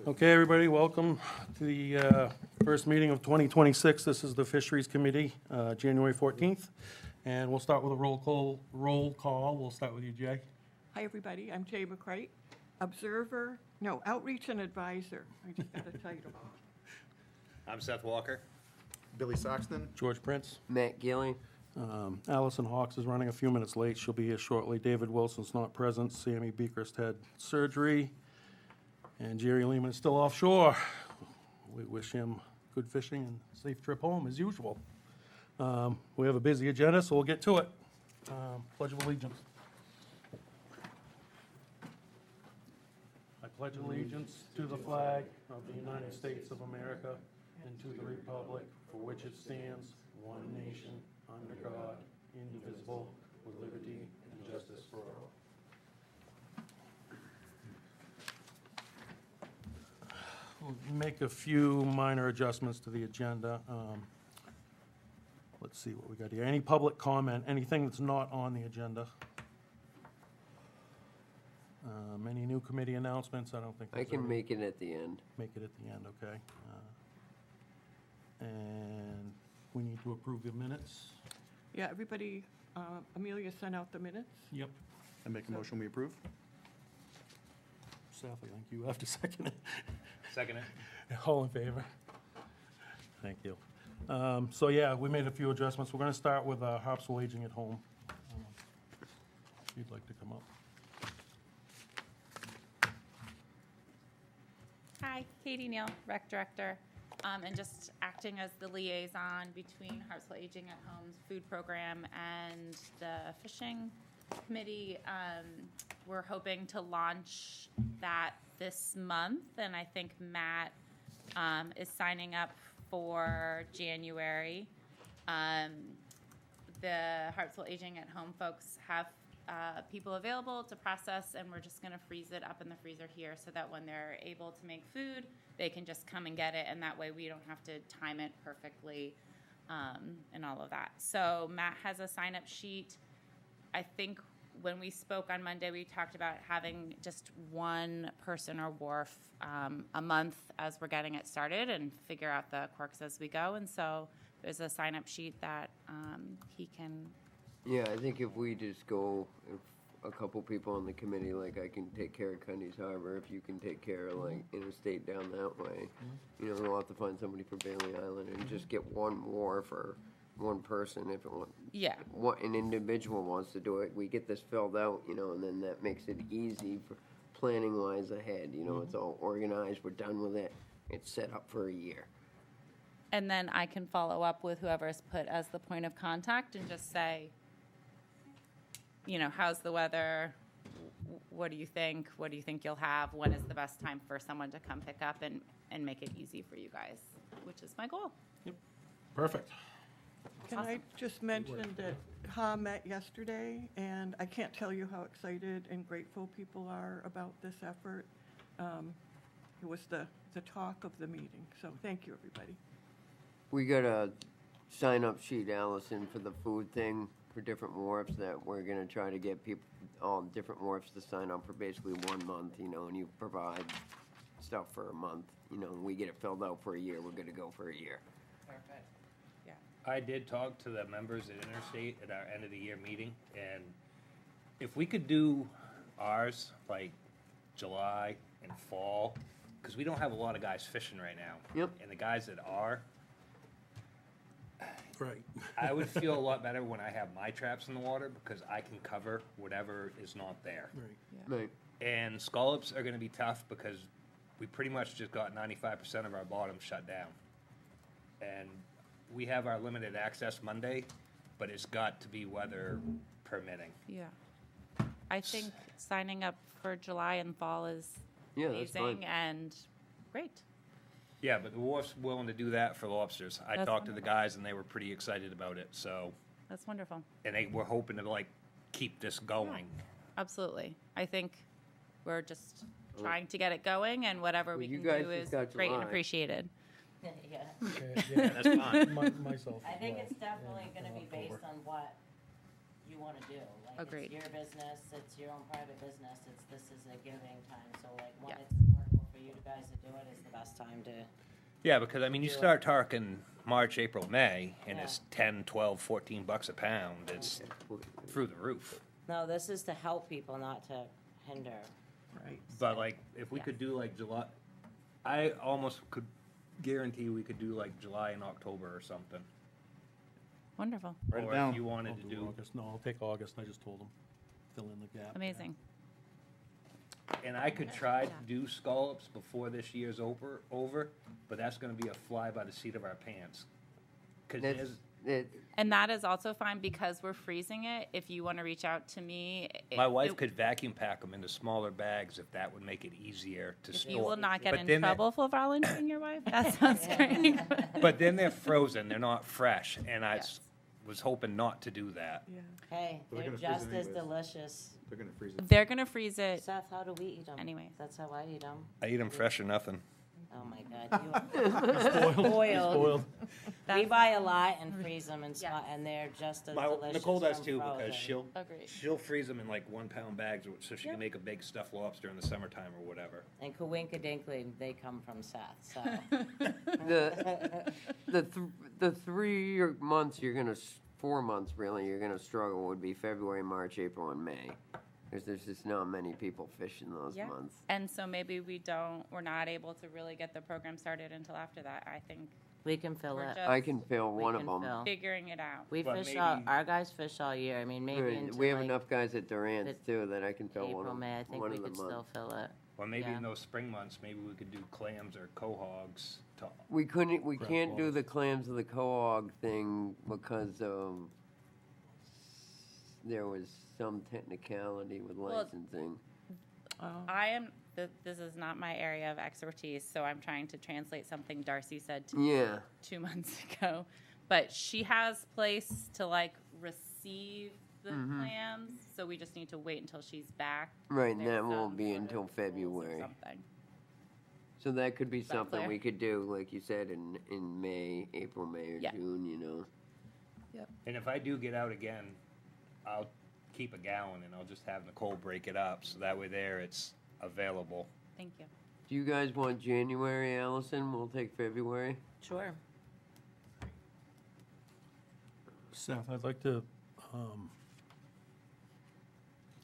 Okay, everybody, welcome to the first meeting of 2026. This is the Fisheries Committee, January 14th. And we'll start with a roll call. We'll start with you, Jay. Hi, everybody. I'm Jay McCrite, Outreach and Advisor. I just got a title. I'm Seth Walker. Billy Saxton. George Prince. Matt Gilly. Allison Hawks is running a few minutes late. She'll be here shortly. David Wilson's not present. Sammy Beekhurst had surgery. And Jerry Lehman is still offshore. We wish him good fishing and safe trip home, as usual. We have a busy agenda, so we'll get to it. Pledge of Allegiance. I pledge allegiance to the flag of the United States of America and to the republic for which it stands, one nation, under God, indivisible, with liberty and justice for all. We'll make a few minor adjustments to the agenda. Let's see what we got here. Any public comment, anything that's not on the agenda? Any new committee announcements? I don't think. I can make it at the end. Make it at the end, okay. And we need to approve the minutes. Yeah, everybody, Amelia sent out the minutes. Yep. I make a motion we approve. Seth, I think you have to second it. Second it. All in favor? Thank you. So yeah, we made a few adjustments. We're gonna start with Harpswell Aging at Home. If you'd like to come up. Hi, Katie Neal, Rec Director, and just acting as the liaison between Hartsville Aging at Home's food program and the fishing committee. We're hoping to launch that this month, and I think Matt is signing up for January. The Hartsville Aging at Home folks have people available to process, and we're just going to freeze it up in the freezer here so that when they're able to make food, they can just come and get it, and that way we don't have to time it perfectly and all of that. So Matt has a sign-up sheet. I think when we spoke on Monday, we talked about having just one person or wharf a month as we're getting it started and figure out the quirks as we go. And so there's a sign-up sheet that he can. Yeah, I think if we just go, if a couple people on the committee, like I can take care of Cundy's Harbor, if you can take care of like Interstate down that way, you know, we'll have to find somebody for Bailey Island and just get one more for one person if it wants. Yeah. What an individual wants to do it, we get this filled out, you know, and then that makes it easy for planning wise ahead. You know, it's all organized, we're done with it, it's set up for a year. And then I can follow up with whoever's put as the point of contact and just say, you know, how's the weather? What do you think? What do you think you'll have? When is the best time for someone to come pick up and make it easy for you guys, which is my goal. Yep. Perfect. Can I just mention that Ha met yesterday, and I can't tell you how excited and grateful people are about this effort. It was the talk of the meeting, so thank you, everybody. We got a sign-up sheet, Allison, for the food thing for different wharfs that we're gonna try to get people, all different wharfs to sign up for basically 1 month, you know, and you provide stuff for a month, you know, and we get it filled out for a year, we're gonna go for a year. Perfect. Yeah. I did talk to the members at Interstate at our end of the year meeting, and if we could do ours like July and fall, because we don't have a lot of guys fishing right now. Yep. And the guys that are, Right. I would feel a lot better when I have my traps in the water because I can cover whatever is not there. Right. Right. And scallops are going to be tough because we pretty much just got 95% of our bottom shut down. And we have our limited access Monday, but it's got to be weather permitting. Yeah. I think signing up for July and fall is Yeah, that's fine. amazing and great. Yeah, but the wharf's willing to do that for lobsters. I That's talked to the wonderful. guys and they were pretty excited about it, so, That's wonderful. and they were hoping to like keep this going. Absolutely. I think we're just trying to get it going, and whatever Well, we you can guys do just is got great and July. appreciated. Yeah, Okay, Yeah, yeah. that's fine. Myself. I as think well. it's definitely Yeah, gonna be October. based on what you wanna do. Like, Agreed. it's your business, it's your own private business, this is a giving time, so like, when Yeah. it's affordable for you guys to do it is the best time to, Yeah, because I mean, you Do it. start talking March, April, May, and Yeah. it's 10, 12, 14 bucks a pound. It's through the roof. no, this is to help people, not to hinder. Right. But like, if we Yeah. could do like July, I almost could guarantee we could do like July and October or something. Wonderful, Write it Or down. if you I'll wanted to do, August. No, I'll take August. I just told them, fill in the gap. amazing. and I could try to Yeah. do scallops before this year's over, but that's gonna be a fly by the seat of our pants. Cause That's, there's, And that is also fine because we're freezing it. If you want to reach out to me. my wife could vacuum pack them into smaller bags if that would make it easier to You will store. not get But in then that- trouble for volunteering your wife. That sounds great. But then they're frozen, they're not fresh, and I Yes. was hoping not to do that. Yeah. Hey, They're they're gonna freeze just it as anyways. delicious. They're gonna freeze it. They're gonna freeze it. Seth, how do we eat them? Anyways. That's how I eat them. I eat them fresh or nothing. Oh my God, you spoiled. Spoiled. We buy a lot and freeze them and Yeah. and they're just as My, delicious. Nicole does from too, because frozen. Agreed. she'll freeze them in like 1 pound bags, so she Yep. can make a big stuffed lobster in the summertime or whatever. And Kawinka Dinkley, they come from Seth, so. the 3 months you're gonna, 4 months really, you're gonna struggle would be February, March, April, and May. Because there's just not many people fishing those Yeah. months. And so maybe we're not able to really get the program started until after that. I think We can fill we're it. just I can fill We one of can them. fill. figuring it out. We But fish all, maybe- our guys fish all year. I mean, maybe Right, until we have like enough guys at Durant's too that I can fill one April, of, May. I think one we of the could still months. fill it. Or maybe Yeah. in those spring months, maybe we could do clams or quahogs to, We Crab can't do balls. the clams of the cohog thing because there was some technicality with Well, licensing. Oh, This is not my area of expertise, so I'm trying to translate something Darcy said to Yeah, 2 months ago. But she has place to like receive the clams, so we just need to wait until she's back. right, and There's that won't some be sort of until rules or February. something. So that could be that something clear? we could do, like you said, in May, April, May, or Yeah. June, you know. and if I do get out again, I'll keep a gallon and I'll just have Nicole break it up, so that way there it's available. Thank you. Do you guys want January, Allison? We'll take February. Sure. Seth, I'd like to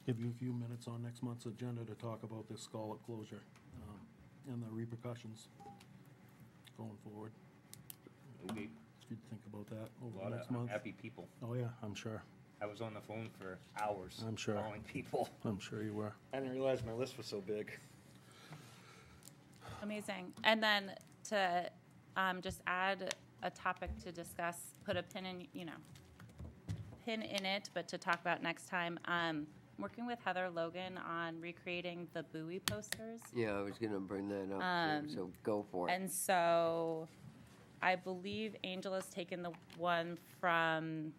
give you a few minutes on next month's agenda to talk about this scallop closure and the repercussions going forward. Okay. If you'd think about that A over lot the next of month. happy people. Oh, yeah, I'm sure. I was on the phone for hours. I'm sure. Calling people. I'm sure you were. I didn't realize my list was so big. Amazing. And then to just add a topic to discuss, put a pin in it, but to talk about next time. Working with Heather Logan on recreating the buoy posters. Yeah, I was gonna bring that up, too, so go for it. And so I believe Angel has taken the one from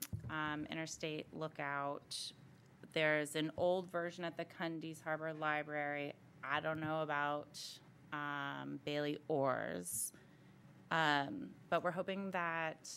Interstate Lookout. There's an old version at the Cundies Harbor Library. I don't know about Bailey Oars. But we're hoping that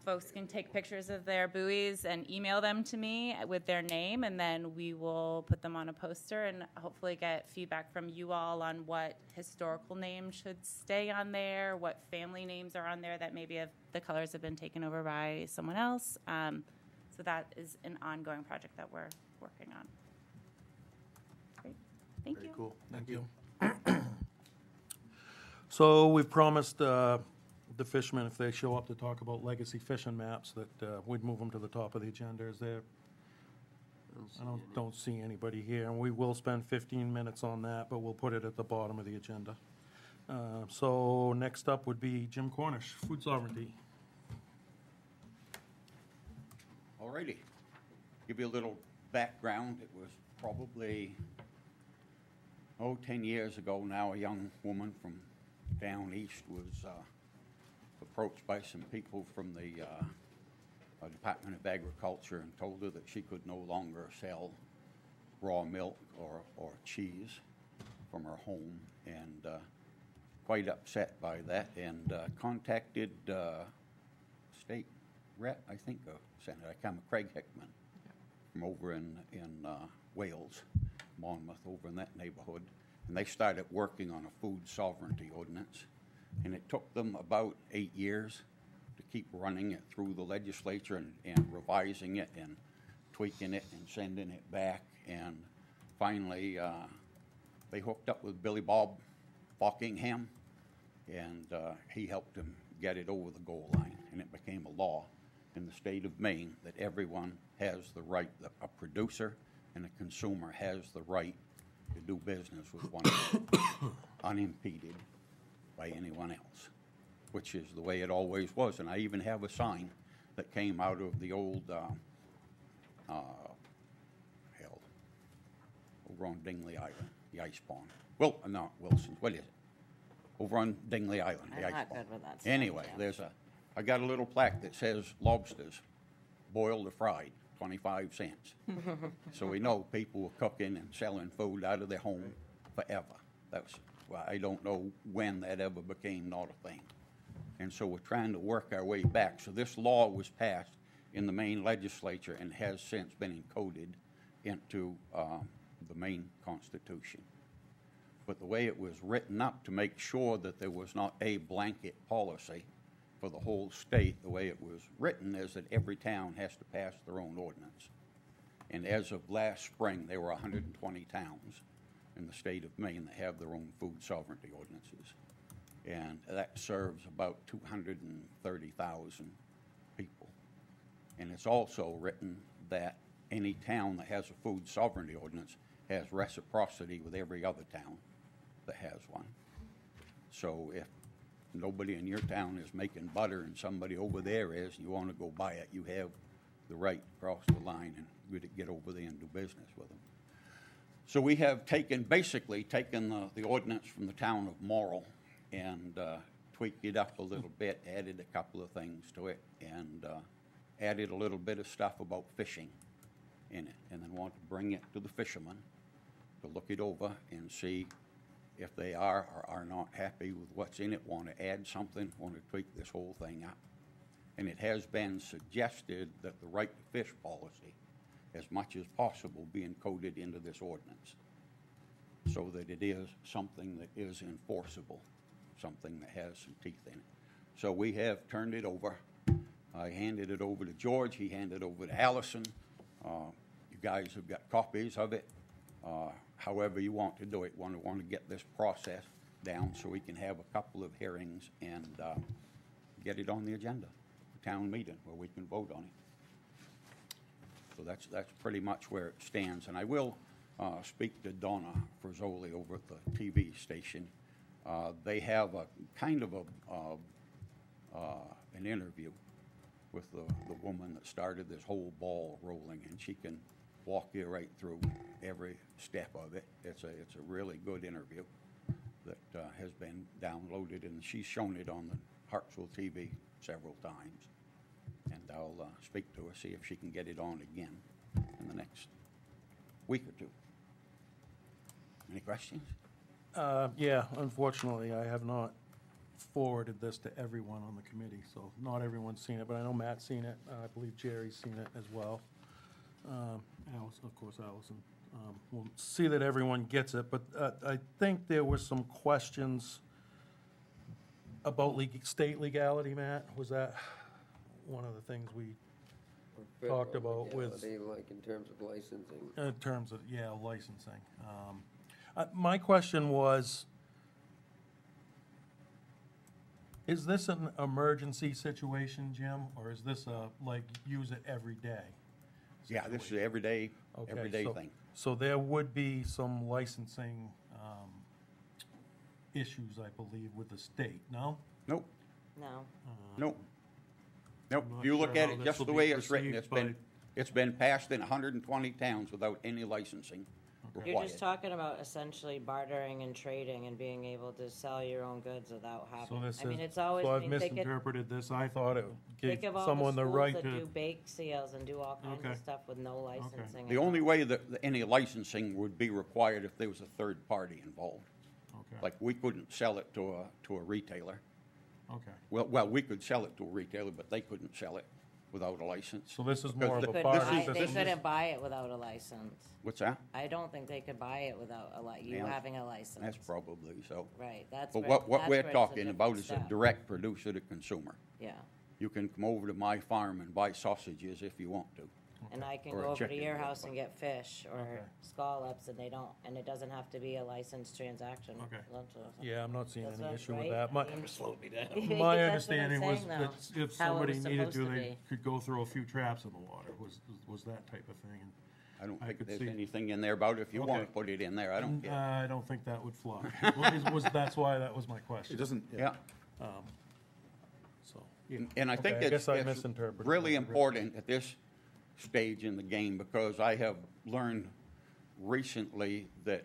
folks can take pictures of their buoys and email them to me with their name, and then we will put them on a poster and hopefully get feedback from you all on what historical names should stay on there, what family names are on there that maybe the colors have been taken over by someone else. So that is an ongoing project that we're working on. Great. Thank you. Very cool. Thank you. So we've promised the fishermen, if they show up to talk about legacy fishing maps, that we'd move them to the top of the agenda. Is there, I don't see anybody here, and we will spend 15 minutes on that, but we'll put it at the bottom of the agenda. So next up would be Jim Cornish, food sovereignty. Alrighty. Give you a little background. It was probably, 10 years ago now, a young woman from down east was approached by some people from the Department of Agriculture and told her that she could no longer sell raw milk or cheese from her home, and quite upset by that, and contacted state rep, I think, Senator Craig Hickman from over in Wales, Monmouth, over in that neighborhood, and they started working on a food sovereignty ordinance. And it took them about 8 years to keep running it through the legislature and revising it and tweaking it and sending it back. And finally, they hooked up with Billy Bob Buckingham, and he helped them get it over the goal line. And it became a law in the state of Maine that everyone has the right, a producer and a consumer has the right to do business with one another, unimpeded by anyone else, which is the way it always was. And I even have a sign that came out of the old, over on Dingley Island, the ice pond. Well, not Wilson's, what is it? Over on Dingley Island, the I'm ice not pond. good with that stuff, Anyway, yeah. I got a little plaque that says lobsters, boiled or fried, 25 cents. So we know people were cooking and selling food out of their home forever. Well, I don't know when that ever became not a thing. And so we're trying to work our way back. So this law was passed in the Maine legislature and has since been encoded into the Maine Constitution. But the way it was written up to make sure that there was not a blanket policy for the whole state, the way it was written is that every town has to pass their own ordinance. And as of last spring, there were 120 towns in the state of Maine that have their own food sovereignty ordinances. And that serves about 230,000 people. And it's also written that any town that has a food sovereignty ordinance has reciprocity with every other town that has one. So if nobody in your town is making butter and somebody over there is, and you want to go buy it, you have the right to cross the line and get over there and do business with them. So we have basically taken the ordinance from the town of Morrill and tweaked it up a little bit, added a couple of things to it, and added a little bit of stuff about fishing in it, and then want to bring it to the fishermen to look it over and see if they are or are not happy with what's in it, want to add something, want to tweak this whole thing up. And it has been suggested that the right to fish policy, as much as possible, be encoded into this ordinance so that it is something that is enforceable, something that has some teeth in it. So we have turned it over. I handed it over to George. He handed it over to Allison. You guys have got copies of it. However you want to do it, want to get this process down so we can have a couple of hearings and get it on the agenda, town meeting, where we can vote on it. So that's pretty much where it stands. And I will speak to Donna Frizzoli over at the TV station. They have a kind of an interview with the woman that started this whole ball rolling, and she can walk you right through every step of it. It's a really good interview that has been downloaded, and she's shown it on the Hartsville TV several times. And I'll speak to her, see if she can get it on again in the next week or two. Any questions? Yeah, unfortunately, I have not forwarded this to everyone on the committee, so not everyone's seen it, but I know Matt's seen it. I believe Jerry's seen it as well. Allison, of course, Allison. We'll see that everyone gets it, but I think there were some questions about state legality, Matt. Was that one of the things we talked about with, Like in terms of licensing. in terms of, yeah, licensing? My question was, is this an emergency situation, Jim, or is this use it every day? Yeah, this is everyday Okay, thing. So there would be some licensing issues, I believe, with the state, no? Nope, No. nope. Nope, I'm not if you look sure at how it this just will the be way it's written, perceived it's been passed in 120 towns without any licensing You're required. just talking about essentially bartering and trading and being able to sell your own goods without So having, this I mean, is, it's always, so I I've mean, think of misinterpreted this. I thought it gave think of all someone the the schools right that do to, bake sales and do all kinds Okay. of stuff with no licensing. The only way that any licensing would be required if there was a third party involved. okay, Like, we couldn't sell it to a retailer. okay, Well, we could sell it to a retailer, but they couldn't sell it without a license. So this is Because more of the- a Couldn't barter buy- system. They couldn't buy it without a license. What's that? I don't think they could buy it without you Yeah, having a license. That's probably so. Right, that's But where, what that's we're where it's a talking about different is a step. direct producer to consumer. Yeah, You can come over to my farm and buy sausages if you want to. and I can Or a go over to chicken your or house and get fish or Okay. scallops, and and it doesn't have to be a licensed transaction. Okay. Lunch or something. Yeah, I'm not seeing That's any what- issue with right? that. My, I mean- Slowed me down. my That's what I'm understanding was saying, though. that if How it somebody was needed supposed to, to they be. could go through a few traps in the water, was that type of thing. And I don't I think could there's see- anything in there about it. If you want to Okay. put it in there, I don't care. I don't think that would fly. That's why that was my question. It doesn't, Yeah. So, yeah. And I think Okay, I guess I it's misinterpreted. really important at this stage in the game, because I have learned recently that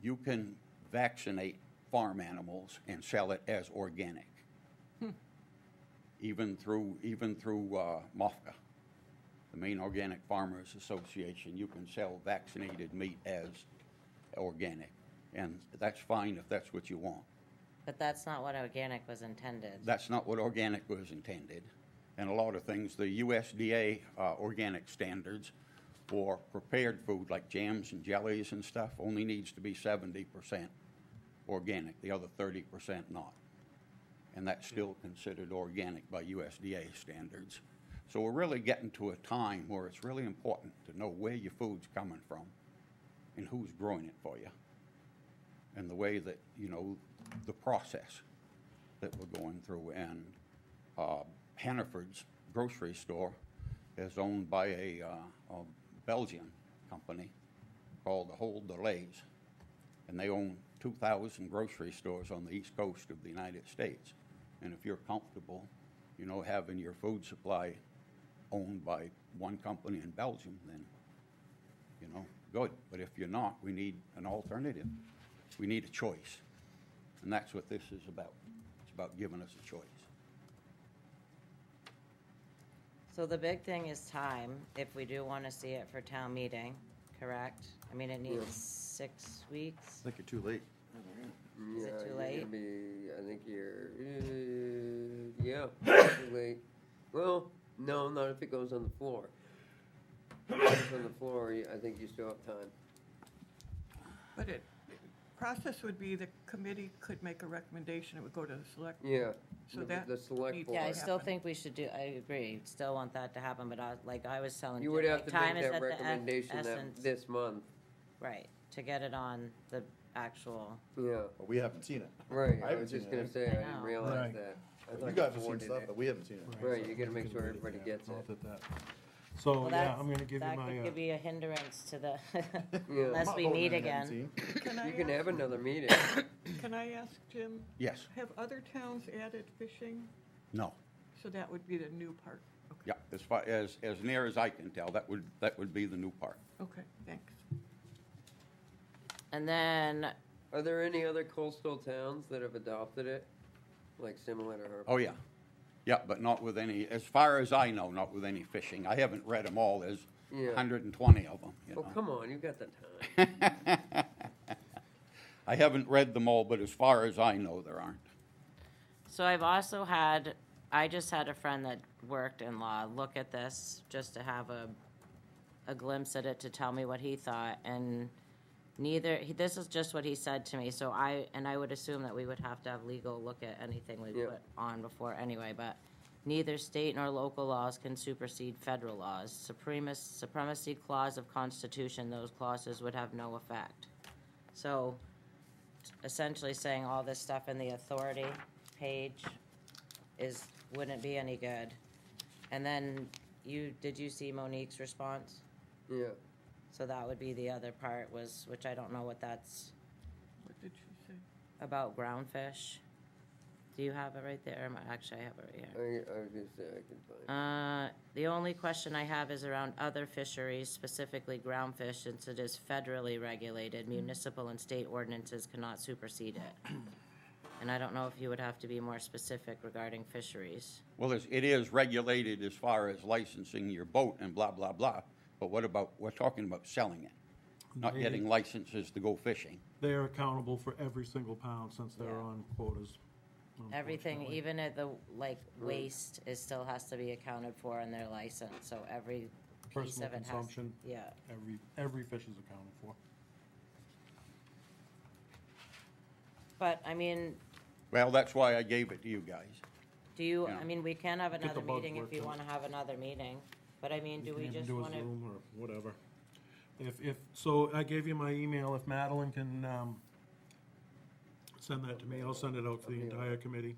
you can vaccinate farm animals and sell it as organic. Even through MOFGA, the Maine Organic Farmers Association, you can sell vaccinated meat as organic. And that's fine if that's what you want. But that's not what organic was intended. That's not what organic was intended. And a lot of things, the USDA organic standards for prepared food like jams and jellies and stuff only needs to be 70% organic, the other 30% not. And that's still considered organic by USDA standards. So we're really getting to a time where it's really important to know where your food's coming from and who's growing it for you. And the way that, the process that we're going through. And Hannaford's grocery store is owned by a Belgian company called the Hold Delays. And they own 2,000 grocery stores on the east coast of the United States. And if you're comfortable, having your food supply owned by one company in Belgium, then, good. But if you're not, we need an alternative. We need a choice. And that's what this is about. It's about giving us a choice. So the big thing is time, if we do want to see it for town meeting, correct? I mean, it needs 6 weeks. I think you're too late. Is it Yeah, too you're late? gonna be, I think too late. Well, no, not if it goes on the floor. If it goes on the floor, I think you still have time. But process would be the committee could make a recommendation, it would go to the select. Yeah. So the- that The select needs- board. Yeah, I What still happened? think we should do, I agree, still want that to happen, but I was telling You Jim, would have like, to time make is that at the recommendation essence. this month. Right, to get it on the actual, Yeah, But we haven't seen it. right. I I haven't was just seen gonna it. say, I I didn't know. realize Right. that. I You thought guys have seen forwarded stuff, it. but we haven't seen it. Right, so you gotta we make can sure read everybody yeah, gets not it. that. So, well, yeah, that's, I'm gonna give you that my, could be a hindrance to the, Yeah. unless I'm we not meet voting I haven't again. seen. Can I You can ask- have another meeting. Can I ask Jim, Yes. have other towns added fishing? No. So that would be the new part. Okay. Yeah. As far as near as I can tell, that would be the new part. Okay, thanks. And then, Are there any other coastal towns that have adopted it? Like similar to Harper? Oh, yeah. Yeah, but not with any, as far as I know, not with any fishing. I haven't read them all. There's Yeah. 120 of them. Oh, come on, you got the time. I haven't read them all, but as far as I know, there aren't. so I just had a friend that worked in law look at this, just to have a glimpse at it, to tell me what he thought, and this is just what he said to me, so I would assume that we would have to have legal look at anything we Yeah. put on before anyway, but neither state nor local laws can supersede federal laws. Supremacy clause of Constitution, those clauses would have no effect. So, essentially saying all this stuff in the authority page wouldn't be any good. And then did you see Monique's response? Yeah. So that would be the other part which I don't know what that's What did she say? about, ground fish. Do you have it right there? Actually, I have it right here. I was gonna say, I can find The only question I have is around other fisheries, specifically ground fish, since it is federally regulated, municipal and state ordinances cannot supersede it. And I don't know if you would have to be more specific regarding fisheries. Well, it is regulated as far as licensing your boat and blah, blah, blah. But we're talking about selling it, not They- getting licenses to go fishing. They're accountable for every single pound since they're Yeah. on quotas. Everything, unfortunately. even at the, like, waste is, still has to be accounted for in their license, so every piece Personal of it has. consumption. Yeah. Every fish is accounted for. But, I mean, Well, that's why I gave it to you guys. do you, Yeah. I mean, we can have Get the another bugs meeting if worked you out. wanna have another meeting, but I mean, do You we can even just do a wanna? Zoom or whatever. So I gave you my email, if Madeline can, send that to me, I'll send it out to the entire committee.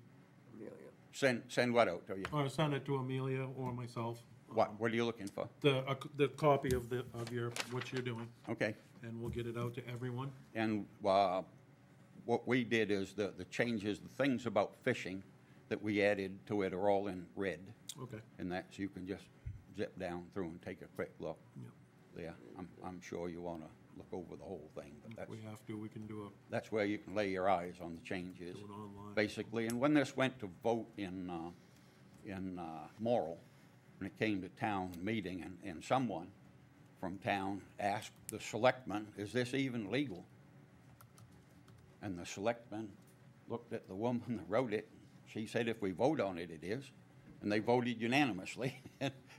Send what out to you? Or send it to Amelia or myself. What are you looking for? The copy of your, what you're doing, Okay. and we'll get it out to everyone. And what we did is the changes, the things about fishing that we added to it are all in red. Okay. And that's, you can just zip down through and take a quick look Yep. there. I'm sure you want to look over the whole thing, but If we have to, we can do that's where you can lay your eyes on the changes, it online. basically. And when this went to vote in Morrill, when it came to town meeting, and someone from town asked the selectmen, is this even legal? And the selectmen looked at the woman that wrote it. She said, if we vote on it, it is. And they voted unanimously,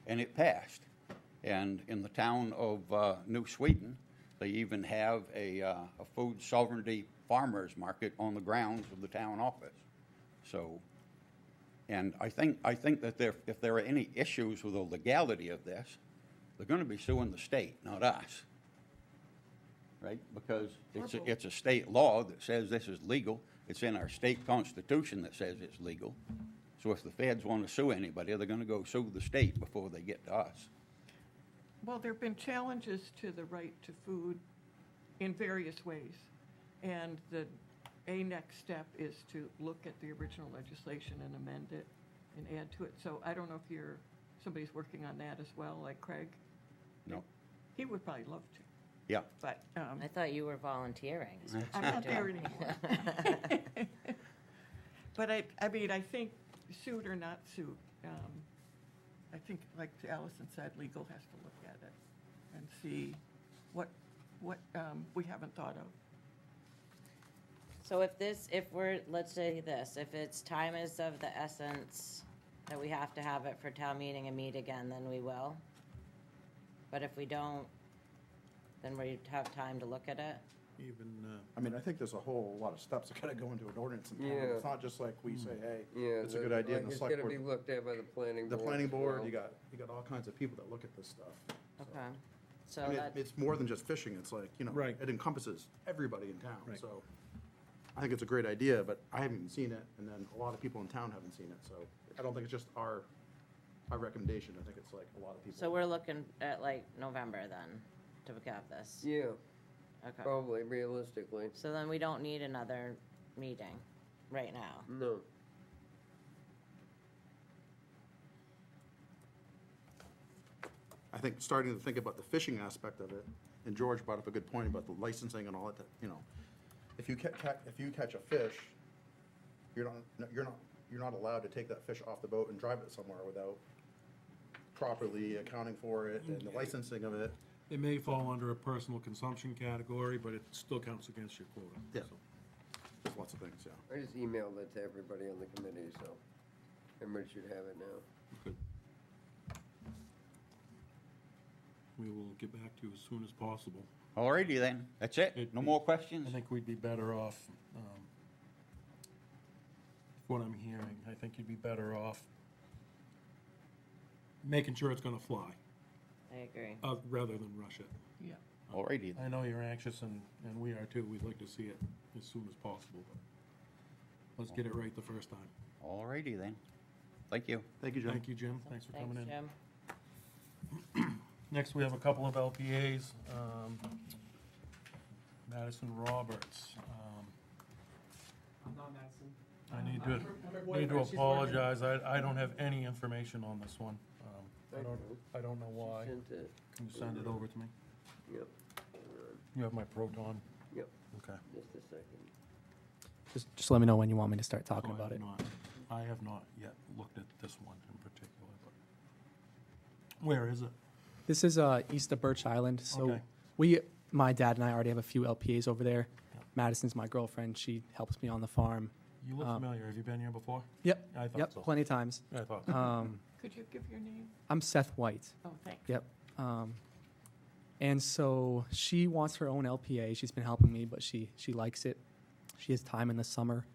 and it passed. And in the town of New Sweden, they even have a food sovereignty farmers market on the grounds of the town office. So, and I think that if there are any issues with the legality of this, they're going to be suing the state, not us. Right? Because it's a state law that says this is legal. It's in our state constitution that says it's legal. So if the feds want to sue anybody, they're going to go sue the state before they get to us. Well, there've been challenges to the right to food in various ways. And a next step is to look at the original legislation and amend it and add to it. So I don't know if somebody's working on that as well, like Craig. No. He would probably love to, Yeah. but I thought you were volunteering. is what I'm you're not there doing. anymore. But I mean, I think suit or not suit, I think, like Allison said, legal has to look at it and see what we haven't thought of. So let's say this, if it's time is of the essence that we have to have it for town meeting and meet again, then we will. But if we don't, then we have time to look at it. Even, I mean, I think there's a whole lot of steps that gotta go into an ordinance in town. Yeah. It's not just like we say, hey, Yeah. it's a good idea, and the It's select gotta be board. looked at by the planning The board. planning as board, well. you got all kinds of people that look at this stuff. So, Okay. So I mean, that, it's more than just fishing, it's like, Right. it encompasses everybody in town, Right. so. I think it's a great idea, but I haven't even seen it, and then a lot of people in town haven't seen it, so I don't think it's just our recommendation, I think it's like a lot of people. so we're looking at like November then to have this. Yeah, Okay. probably, realistically. So then we don't need another meeting right now. No. I think starting to think about the fishing aspect of it, and George brought up a good point about the licensing and all that, if you catch a fish, you're not allowed to take that fish off the boat and drive it somewhere without properly accounting for it and the licensing of it. it may fall under a personal consumption category, but it still counts against your quota. Yeah. So, There's lots of things, yeah. I just emailed it to everybody on the committee, so everybody should have it now. good. We will get back to you as soon as possible. All righty then. That's it. No more questions? I think we'd be better off, what I'm hearing, I think you'd be better off making sure it's gonna fly, I agree. rather than rush it. Yeah. All righty then. I know you're anxious, and we are too. We'd like to see it as soon as possible, but let's get it right the first time. All righty then. Thank you. Thank you, Jim. Thank you, Jim. Thanks for Thanks, coming in. Jim. Next, we have a couple of LPAs. Madison Roberts. I'm not Madison. I need I'm her to boyfriend. She's apologize. I don't have any information on this one. Thank you. I don't know why. She sent it. Can you send it over to me? Yep. You have my Proton? Yep, Okay. just a second. Just let me know when you want me to start talking So about it. I have not yet looked at this one in particular, but where is it? This is east of Birch Island. So Okay. my dad and I already have a few LPAs over there. Yeah. Madison's my girlfriend. She helps me on the farm. You look familiar. Have you been here before? Yep, I thought yep, so. plenty of times. I thought so. Could you give your name? I'm Seth White. Oh, thanks. Yep. And so she wants her own LPA. She's been helping me, but she likes it. She has time in the summer.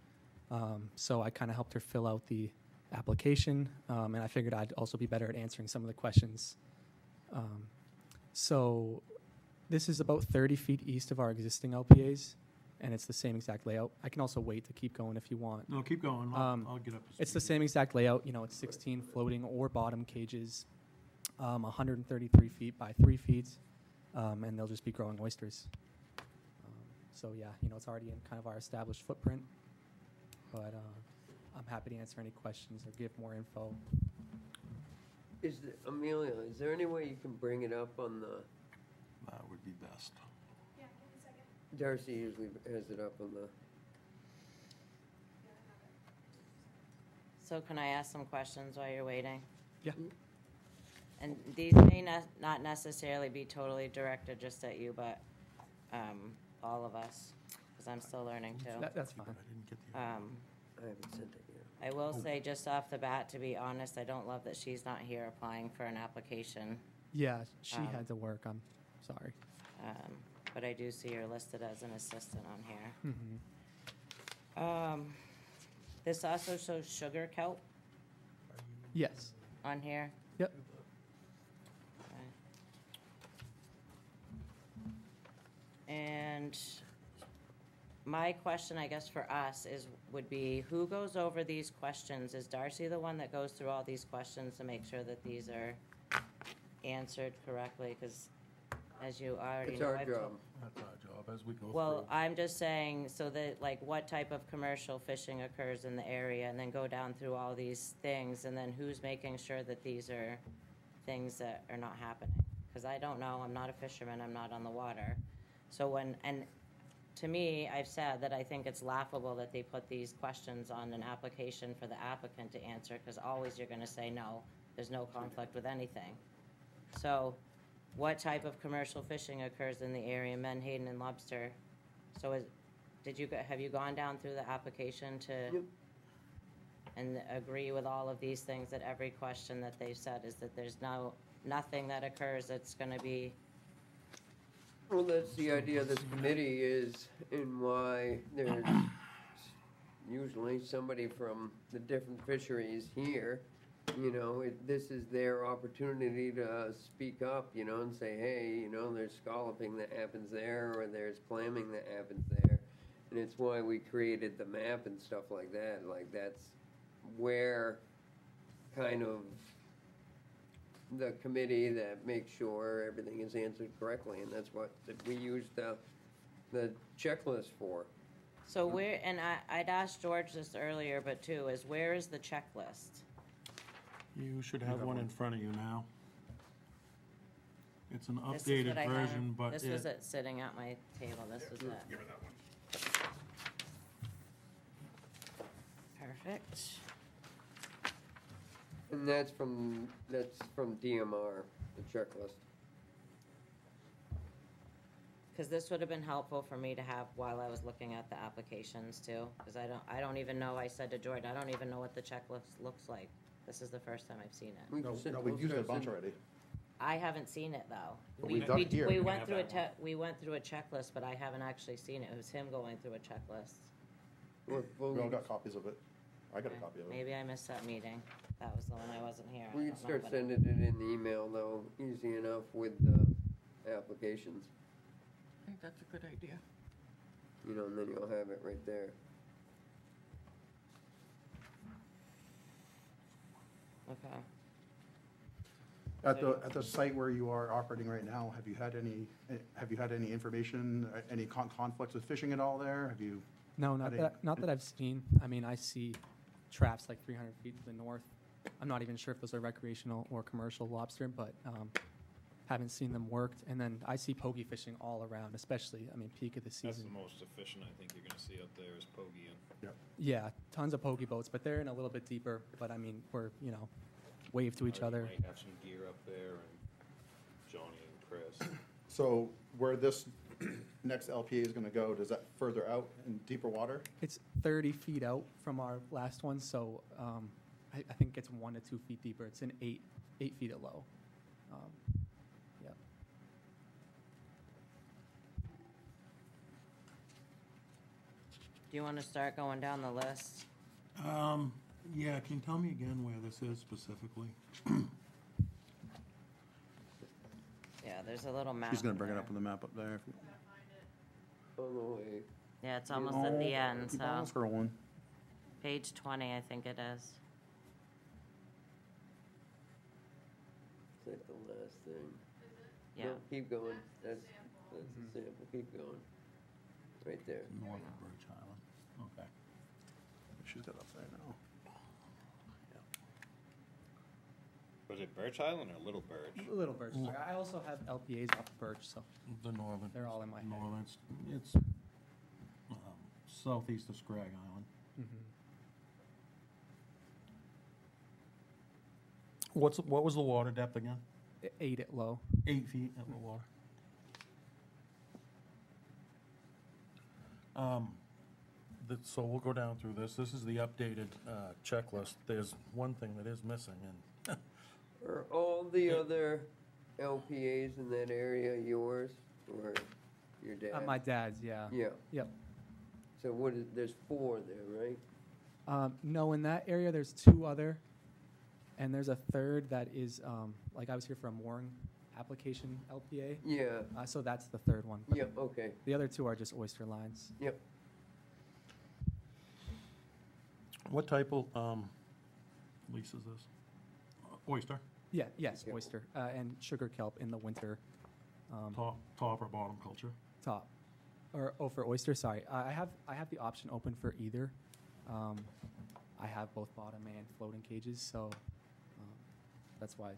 So I kind of helped her fill out the application, and I figured I'd also be better at answering some of the questions. So this is about 30 feet east of our existing LPAs, and it's the same exact layout. I can also wait to keep going if you want. No, keep going. I'll get up. to It's the speed. same exact layout. You know, it's 16 floating or bottom cages, 133 feet by 3 feet, and they'll just be growing oysters. So yeah, you know, it's already in kind of our established footprint, but I'm happy to answer any questions or give more info. Amelia, is there any way you can bring it up on the, That would be best. Darcy usually has it up on the, So can I ask some questions while you're waiting? Yeah. And these may not necessarily be totally directed just at you, but all of us, because I'm still learning too. That's fine. I didn't get the. I haven't sent it yet. I will say just off the bat, to be honest, I don't love that she's not here applying for an application. Yeah, she had to work. I'm sorry. But I do see her listed as an assistant on here. Mm-hmm. This also shows sugar kelp Yes. on here. Yep. And my question, I guess, for us would be, who goes over these questions? Is Darcy the one that goes through all these questions to make sure that these are answered correctly? Because as you already It's know, our I've job. That's our job as we go Well, through. I'm just saying, so that, like, what type of commercial fishing occurs in the area, and then go down through all these things, and then who's making sure that these are things that are not happening? Because I don't know, I'm not a fisherman, I'm not on the water. So and to me, I've said that I think it's laughable that they put these questions on an application for the applicant to answer, because always you're gonna say, no, there's no conflict with anything. So, what type of commercial fishing occurs in the area, menhaden and lobster? So have you gone down through the application to, Yep. and agree with all of these things, that every question that they've said is that there's nothing that occurs that's gonna be, Well, that's the idea of this committee is, and why there's usually somebody from the different fisheries here. You know, this is their opportunity to speak up, you know, and say, hey, you know, there's scalloping that happens there, or there's clamming that happens there. And it's why we created the map and stuff like that. Like, that's where kind of the committee that makes sure everything is answered correctly, and that's what that we use the checklist for. so where, and I'd asked George this earlier, but too, is where is the checklist? You should have one in front of you now. It's an This is what updated I had. version, but This was it sitting at my table, this was it. Give her that one. Perfect. And that's from DMR, the checklist. Because this would have been helpful for me to have while I was looking at the applications too, because I don't even know, I said to George, I don't even know what the checklist looks like. This is the first time I've seen it. We No, can send- no, we've we'll used it a start bunch sending- already. I haven't seen it though. But we've done it here. We You can went have through that we went through a checklist, but I haven't actually seen it. It was him going through a checklist. we'll- We all got copies of it. I got a Okay. copy of it. Maybe I missed that meeting. That was the one I wasn't here. I We can don't know, start but- sending it in the email though, easy enough with the applications, I think that's a good idea. you know, and then you'll have it right there. Okay. At the site where you are operating right now, have you had any information, any conflicts with fishing at all there? Have you? No, Not not that I've seen. I mean, I see traps like 300 feet to the north. I'm not even sure if those are recreational or commercial lobster, but haven't seen them worked. And then I see pokey fishing all around, especially, I mean, peak of the That's season. the most efficient I think you're gonna see up there is Pogie and Yeah, tons of pokey boats, but they're in a little bit deeper. But I mean, we're, you know, wave to each you other. might have some gear up there and Johnny and Chris. So where this next LPA is gonna go, does that further out in deeper water? It's 30 feet out from our last one, so I think it's 1 to 2 feet deeper. It's 8 feet at low. Yep. Do you want to start going down the list? Yeah, can you tell me again where this is specifically? Yeah, there's a little map. He's gonna bring it there. up on the map up there. On the way. Yeah, it's almost at the end, Keep so on scrolling. page 20, I think it is. It's like the last thing. Yeah. No, keep going. That's the sample. Keep going. Right there. North of Birch Island, okay. She's got up there now. Was it Birch Island or Little Birch? Little Birch. Sorry. I also have LPAs off Birch, so The northern. they're all in my head. Northern, it's southeast of Scrag Island. What was the water depth again? 8 at low. 8 feet at the water. So we'll go down through this. This is the updated checklist. There's one thing that is missing, and Are all the other LPAs in that area yours or your dad? My dad's, yeah. Yeah. Yep. So what is, there's 4 there, right? No, in that area, there's 2 other, and there's a third that is, like I was here for a mooring application LPA, Yeah. so that's the third one. Yep, okay. The other 2 are just oyster lines. Yep. what type of lease is this? Oyster, Yeah, yes, Yep. oyster, and sugar kelp in the winter, top or bottom culture? top. Or, oh, for oyster, sorry. I have the option open for either. I have both bottom and floating cages, so that's why,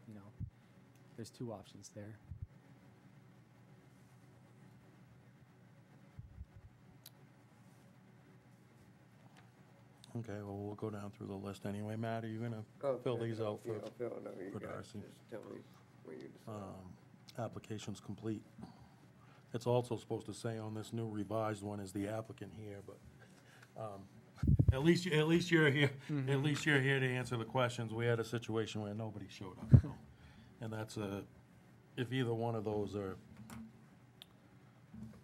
there's 2 options there. Okay, well, we'll go down through the list anyway. Matt, are you gonna Okay. fill these out Yeah, for I'll fill it out. You for guys Darcy. just tell me what you decide. application's complete? It's also supposed to say on this new revised one is the applicant here, but at least you're here. At least you're here to answer the questions. We had a situation where nobody showed up, so. And that's if either one of those are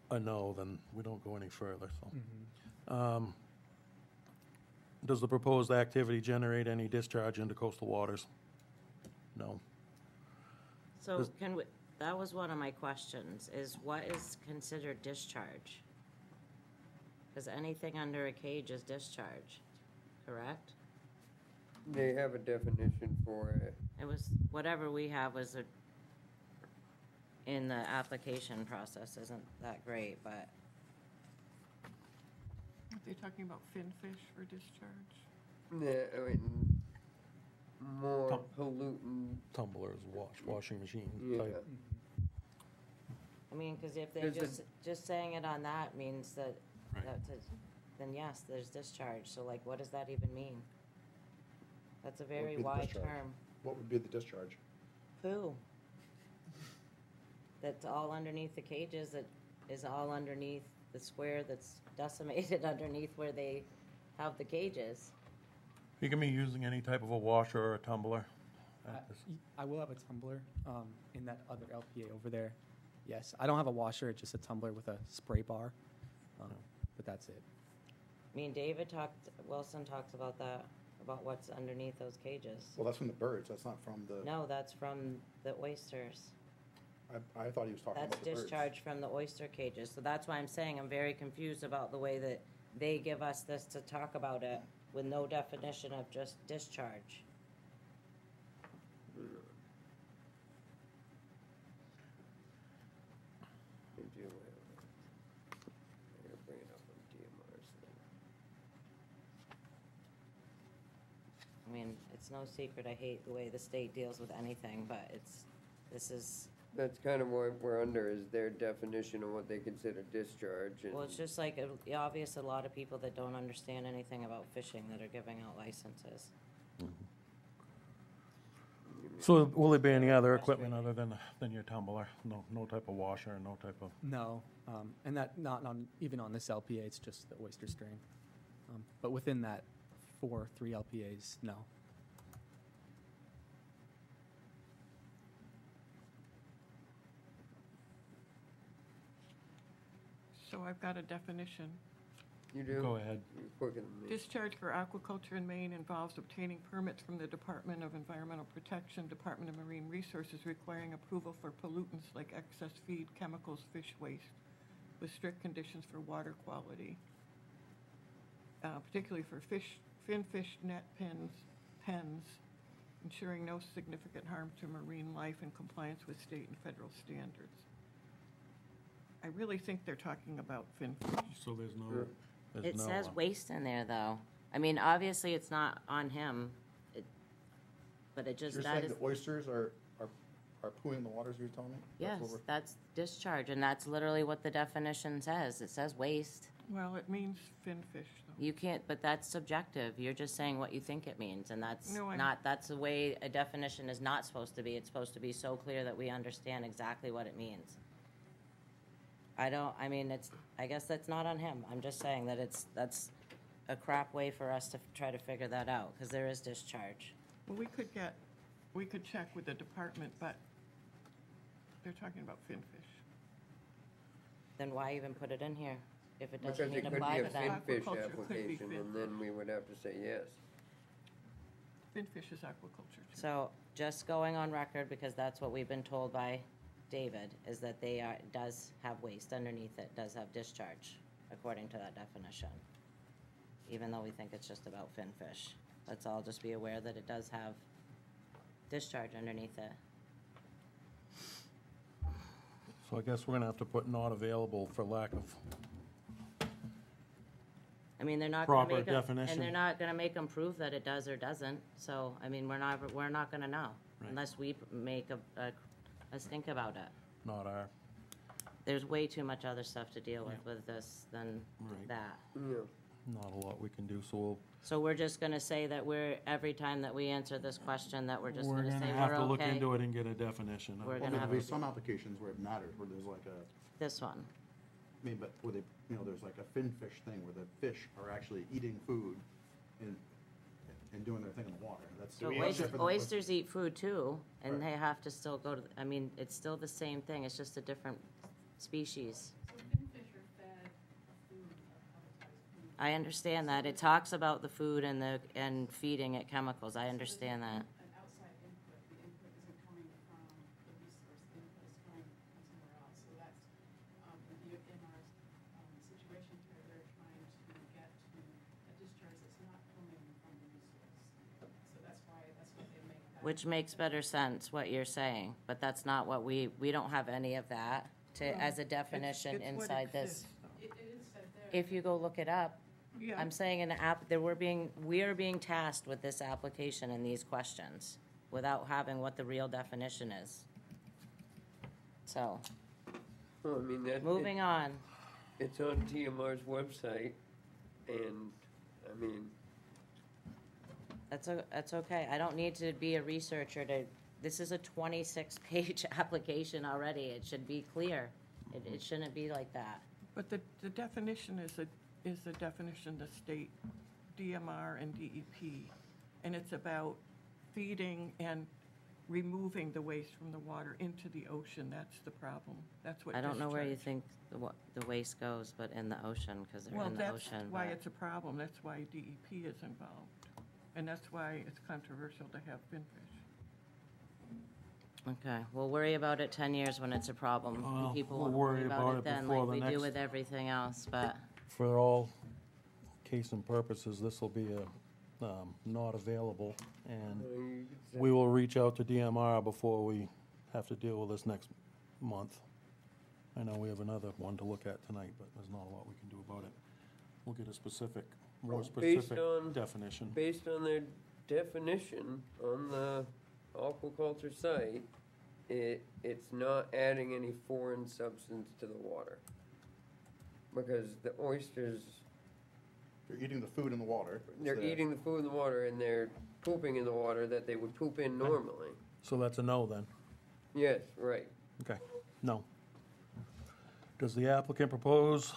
a no, then we don't go any further, so. Does the proposed activity generate any discharge into coastal waters? No. So Does- that was one of my questions, is what is considered discharge? Because anything under a cage is discharge, correct? They have a definition for it. It was, whatever we have was in the application process isn't that great, but Are they talking about finfish for discharge? Yeah, I mean, more Tom- pollutant. Tumblers, washing machine Yeah. type. I mean, because if they're There's a- just saying it on that means that, Right. then yes, there's discharge, so like, what does that even mean? That's a very be the wide discharge? term. What would be the discharge? Poo. That's all underneath the cages, that is all underneath the square that's decimated underneath where they have the cages. You can be using any type of a washer or a tumbler. at this. I will have a tumbler in that other LPA over there. Yes, I don't have a washer, just a tumbler with a spray bar, but that's it. Me and Wilson talks about that, about what's underneath those cages. Well, that's from the birds, that's not from the, No, that's from the oysters. I thought he was talking That's about the birds. discharge from the oyster cages, so that's why I'm saying I'm very confused about the way that they give us this to talk about it with no definition of just discharge. They do have it. I gotta bring it up on DMR's thing. I mean, it's no secret, I hate the way the state deals with anything, but this is, That's kind of what we're under, is their definition of what they consider discharge. And well, it's just like, obvious a lot of people that don't understand anything about fishing that are giving out licenses. I mean, So will there be any other equipment other than your tumbler? No type of washer, no type of, No, and that not on even on this LPA, it's just the oyster strain. But within that 3 LPAs, no. So I've got a definition. You do? go ahead. You're quicker than me. Discharge for aquaculture in Maine involves obtaining permits from the Department of Environmental Protection, Department of Marine Resources requiring approval for pollutants like excess feed, chemicals, fish waste, with strict conditions for water quality, particularly for finfish net pens, ensuring no significant harm to marine life in compliance with state and federal standards. I really think they're talking about finfish. So there's Sure. no, It says waste in there, though. I mean, obviously, it's not on him, but it just, You're that saying is, the oysters are pooing the waters, you're telling me? That's yes, what we're- that's discharge, and that's literally what the definition says. It says waste. Well, it means finfish, though. You can't, but that's subjective. You're just saying what you think it means, and that's No, I'm- not, that's the way a definition is not supposed to be. It's supposed to be so clear that we understand exactly what it means. I guess that's not on him. I'm just saying that that's a crap way for us to try to figure that out, because there is discharge. Well, we could check with the department, but they're talking about finfish. Then why even put it in here if it Because doesn't it even could be apply a to that? finfish Aquaculture could be application, and then we would have to say yes. Finfish is aquaculture, too. So just going on record, because that's what we've been told by David, is that does have waste underneath it, does have discharge, according to that definition. Even though we think it's just about finfish. Let's all just be aware that it does have discharge underneath it. So I guess we're gonna have to put not available for lack of, I mean, they're not gonna Proper make them, and definition. they're not gonna make them prove that it does or doesn't, so, I mean, we're not gonna know. Right. Unless we make us think about it. not our, There's way too much other stuff to deal Yeah. with this than Right. that. Yeah. not a lot we can do, so So we're just gonna say that every time that we answer this question, that we're just we're gonna gonna say have we're to look okay. into it and get a definition. We're Well, gonna there'll have be a- some applications where it matters, where there's like a, This one. I mean, but where they, there's like a finfish thing where the fish are actually eating food and doing their thing in the water. That's So that's different than- oysters eat food too, and Right. they have to still go to, I mean, it's still the same thing, it's just a different species. So finfish are fed food, pelletized food. I understand that. It talks about the food and feeding it chemicals. I understand that. An outside input, the input isn't coming from the resource, the input is coming from somewhere else. So that's, in our situation here, they're trying to get to a discharge that's not coming from the resource. So that's why they make that. Which makes better sense, what you're saying, but that's not what we don't have any of that as a definition It's what inside this. exists, though. It is said there. If you go look it up, Yeah. I'm saying we are being tasked with this application and these questions without having what the real definition is. So, Well, I mean, moving on. it's on TMR's website, and, I mean, That's okay. I don't need to be a researcher this is a 26-page application already. It should be clear. It shouldn't be like that. But the definition is the definition the state DMR and DEP, and it's about feeding and removing the waste from the water into the ocean. That's the problem. That's what I don't know where you discharge- think the waste goes, but in the ocean, because they're Well, in the that's ocean. why but- it's a problem. That's why DEP is involved. And that's why it's controversial to have finfish. Okay, we'll worry about it 10 years when it's a problem. Well, And people we'll won't worry worry about about it it then, before like the we do next- with everything else, but, for all case and purposes, this will be not available, and you could say- we will reach out to DMR before we have to deal with this next month. I know we have another one to look at tonight, but there's not a lot we can do about it. We'll get a more Well, specific definition. Based on their definition on the aquaculture site, it's not adding any foreign substance to the water. Because the oysters, They're eating the food in the water. It's they're there. eating the food in the water and they're pooping in the water that they would poop in normally. So that's a no then? Yes, right. Okay, no. Does the applicant propose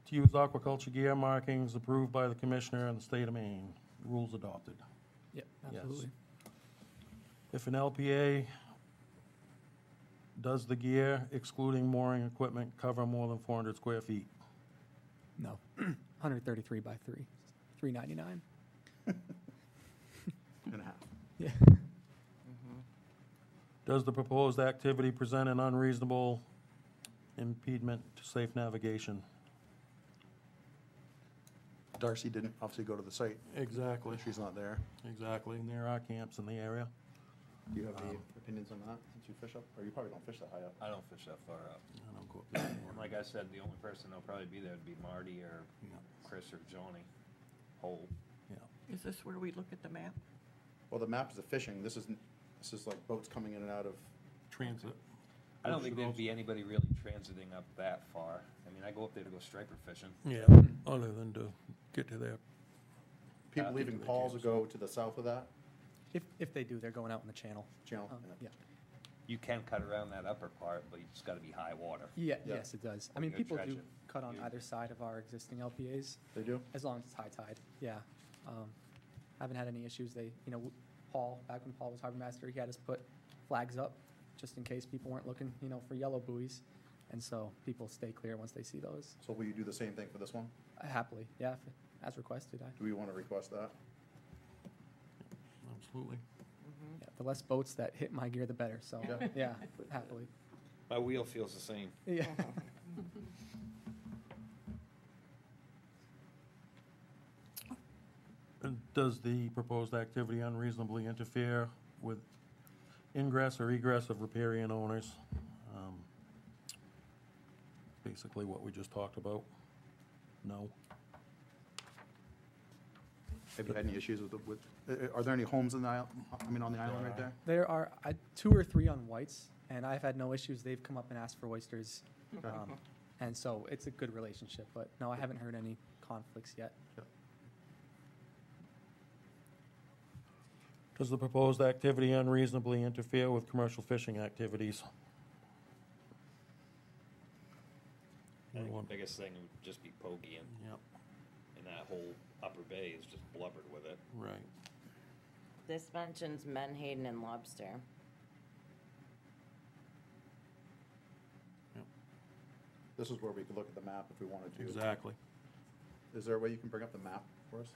to use aquaculture gear markings approved by the commissioner in the state of Maine? Rules adopted. Yep, Yes. absolutely. If an LPA does the gear excluding mooring equipment cover more than 400 square feet? No. 133 by 3, 399. And a half. Yeah. Does the proposed activity present an unreasonable impediment to safe navigation? Darcy didn't obviously go to the site. Exactly. She's not there. Exactly, and there are camps in the area. Do you have any opinions on that, since you fish up, or you probably don't fish that high up? I don't fish that far up. I don't go up there anymore. And like I said, the only person that'll probably be there would be Marty or Yeah. Chris or Johnny. Hole. Yeah. Is this where we look at the map? Well, the map is the fishing, this is like boats coming in and out of, Transit. I don't think there'd be anybody really transiting up that far. I mean, I go up there to go striper fishing. Yeah, other than to get to their, people leaving Paul's will go to the south of that If they do, they're going out in the channel. channel. Yeah. You can cut around that upper part, but you just gotta be high water. Yeah, Yeah. yes, it does. I mean, Go people dredge do it. cut on You- either side of our existing LPAs, They do? as long as it's high tide, yeah. Haven't had any issues. They, Paul, back when Paul was harbor master, he had us put flags up, just in case people weren't looking, for yellow buoys. And so people stay clear once they see those. So will you do the same thing for this one? Happily, yeah, as requested. Do we want to request that? absolutely. Yeah, the less boats that hit my gear, the better, so, Yeah. yeah, happily. My wheel feels the same. Yeah. And does the proposed activity unreasonably interfere with ingress or egress of riparian owners? Basically what we just talked about. No. Have you had any issues are there any homes in the island, on the island right there? There are 2 or 3 on whites, and I've had no issues. They've come up and asked for oysters. And so it's a good relationship, but no, I haven't heard any conflicts yet. Does the proposed activity unreasonably interfere with commercial fishing activities? I think Anyone? the biggest thing would just be pogey, Yep, and that whole upper bay is just blubbered with it. right. This mentions menhaden and lobster. This is where we could look at the map if we wanted to. Exactly. Is there a way you can bring up the map for us?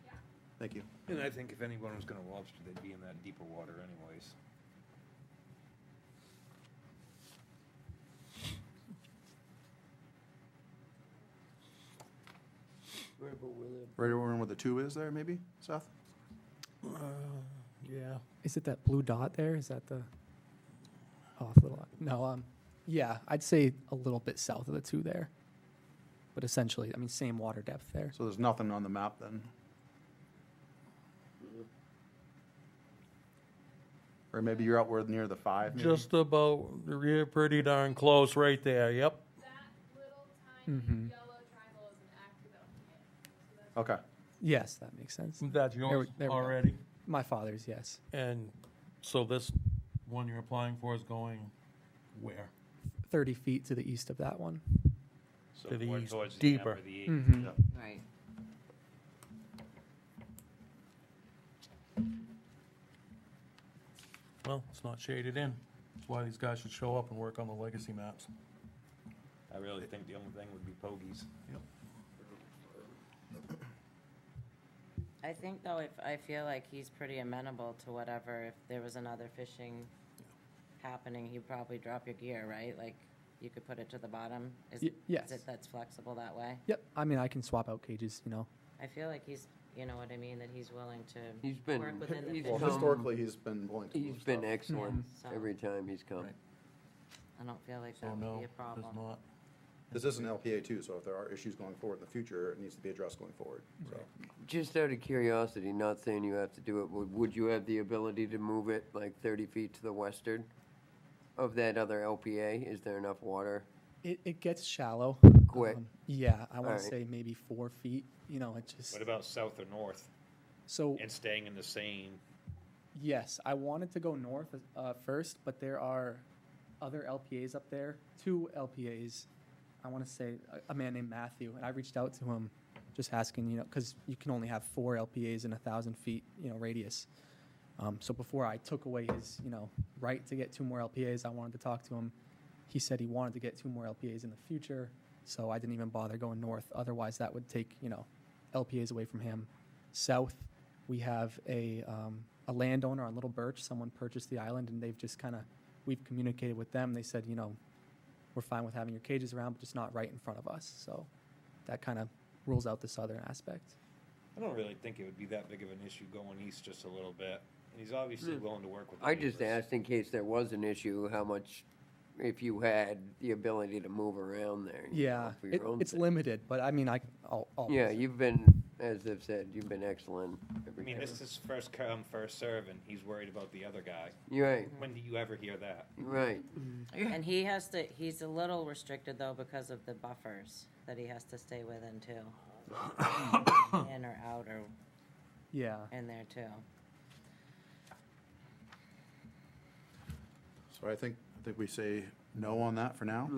Yeah. Thank you. And I think if anyone was gonna lobster, they'd be in that deeper water anyways. Right over where the 2 is there, maybe, Seth? Yeah. Is it that blue dot there? Is that the off little? No, yeah, I'd say a little bit south of the 2 there. But essentially, I mean, same water depth there. So there's nothing on the map then? Or maybe you're out where near the 5? maybe? Just about, you're pretty darn close right there, yep. That little tiny yellow triangle is an active LPA. So that's Okay. Yes, that makes sense. That's There yours we go. already? My father's, yes. And so this one you're applying for is going where? 30 feet to the east of that one. So To the more east, towards the deeper. upper, the eight. Mm-hmm. Right. Well, it's not shaded in. That's why these guys should show up and work on the legacy maps. I really think the only thing would be pogies. I think though, if, I feel like he's pretty amenable to whatever, if there was another fishing happening, he'd probably drop your gear, right? Like, you could put it to the bottom? yes. Is it that's flexible that way? Yep, I mean, I can swap out cages, I feel like he's, you know what I mean, that he's willing to He's been, work within the he's Well, fishing. historically, he's been willing to move he's been stuff. excellent So- every time he's come. Right. I don't feel like So that would no, be a does problem. not. This is an LPA too, so if there are issues going forward in the future, it needs to be addressed going forward, so. Just out of curiosity, not saying you have to do it, would you have the ability to move it like 30 feet to the western of that other LPA? Is there enough water? It gets shallow. Quick. Yeah, I want Alright. to say maybe 4 feet, it just, What about south or north, so, and staying in the same Yes, I wanted to go north first, but there are other LPAs up there, 2 LPAs. I want to say a man named Matthew, and I reached out to him just asking, because you can only have 4 LPAs in 1,000 feet, radius. So before I took away his, right to get 2 more LPAs, I wanted to talk to him. He said he wanted to get 2 more LPAs in the future, so I didn't even bother going north. Otherwise, that would take, LPAs away from him. South, we have a landowner on Little Birch. Someone purchased the island, and they've just we've communicated with them. They said, we're fine with having your cages around, but just not right in front of us. So that kind of rules out the southern aspect. I don't really think it would be that big of an issue going east just a little bit. And he's obviously willing to work with the I just neighbors. asked in case there was an issue, how much, if you had the ability to move around there. Yeah, for your own it's thing. limited, but I mean, I'll Yeah, you've been, as I've said, you've been excellent. I mean, this is first come, first serve, and he's worried about the other guy. You're right, When do you ever hear that? you're right. And he's a little restricted though because of the buffers that he has to stay within too. In or out or yeah. in there too. So I think we say no on that for now.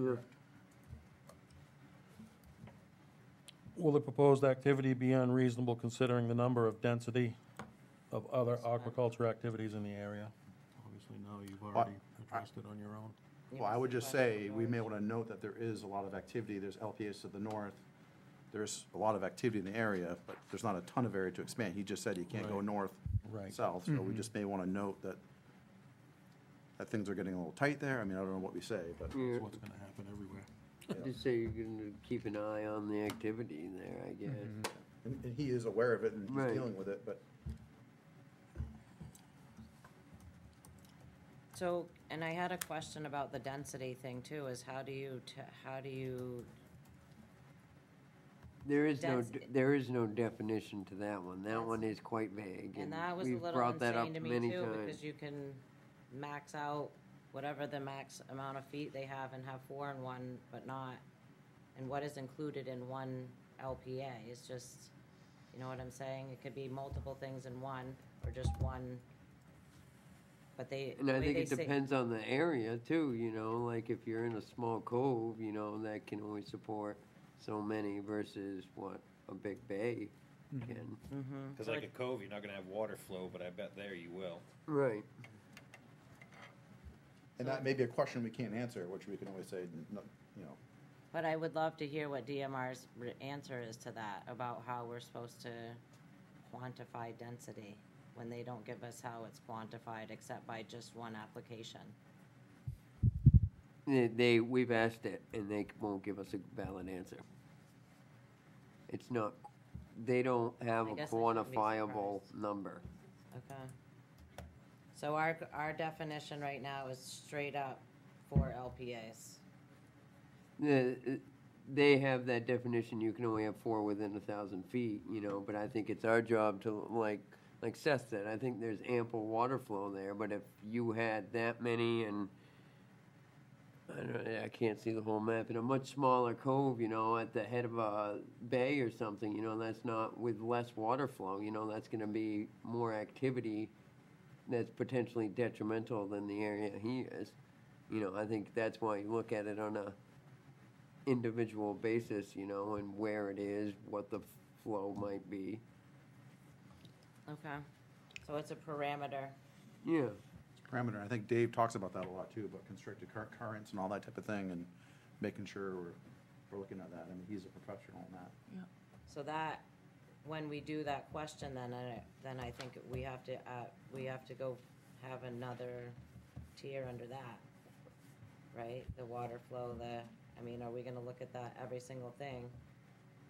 Will the proposed activity be unreasonable considering the number of density of other aquaculture activities in the area? Obviously, no, you've already addressed it on your own. Well, I would just say, we may want to note that there is a lot of activity. There's LPAs to the north. There's a lot of activity in the area, but there's not a ton of area to expand. He just said you can't go Right. north, Right. south, so we just may want to note that things are getting a little tight there. I mean, I don't know what we say, but Yeah. That's what's gonna happen everywhere. Just say you're gonna keep an eye on the activity there, I guess. and he is aware of it and he's Right. dealing with it, but So, and I had a question about the density thing too, is how do you There is no, Dens- there is no definition to that one. That one is quite vague. and that was a we've little brought that up insane to me many too, times. because you can max out whatever the max amount of feet they have and have 4 in one, but not, and what is included in one LPA is just, you know what I'm saying? It could be multiple things in one, or just one, but they, And the I way think they it say. depends on the area too, like if you're in a small cove, that can only support so many versus what a big bay can. Because like a cove, you're not gonna have water flow, but I bet there you will. Right. and that may be a question we can't answer, which we can always say, no, But I would love to hear what DMR's answer is to that, about how we're supposed to quantify density, when they don't give us how it's quantified except by just one application. We've asked it and they won't give us a valid answer. It's not, they don't have I a guess I shouldn't be quantifiable surprised. number. Okay. So our definition right now is straight up for LPAs. They have that definition, you can only have 4 within 1,000 feet, but I think it's our job to, like Seth said, I think there's ample water flow there, but if you had that many and, I can't see the whole map, in a much smaller cove, at the head of a bay or something, that's not, with less water flow, that's gonna be more activity that's potentially detrimental than the area he is. I think that's why you look at it on a individual basis, and where it is, what the flow might be. Okay. So it's a parameter. Yeah. parameter. I think Dave talks about that a lot too, about constricted currents and all that type of thing, and making sure we're looking at that. I mean, he's a professional in that. So that, when we do that question, then I think we have to go have another tier under that, right? The water flow, are we gonna look at that every single thing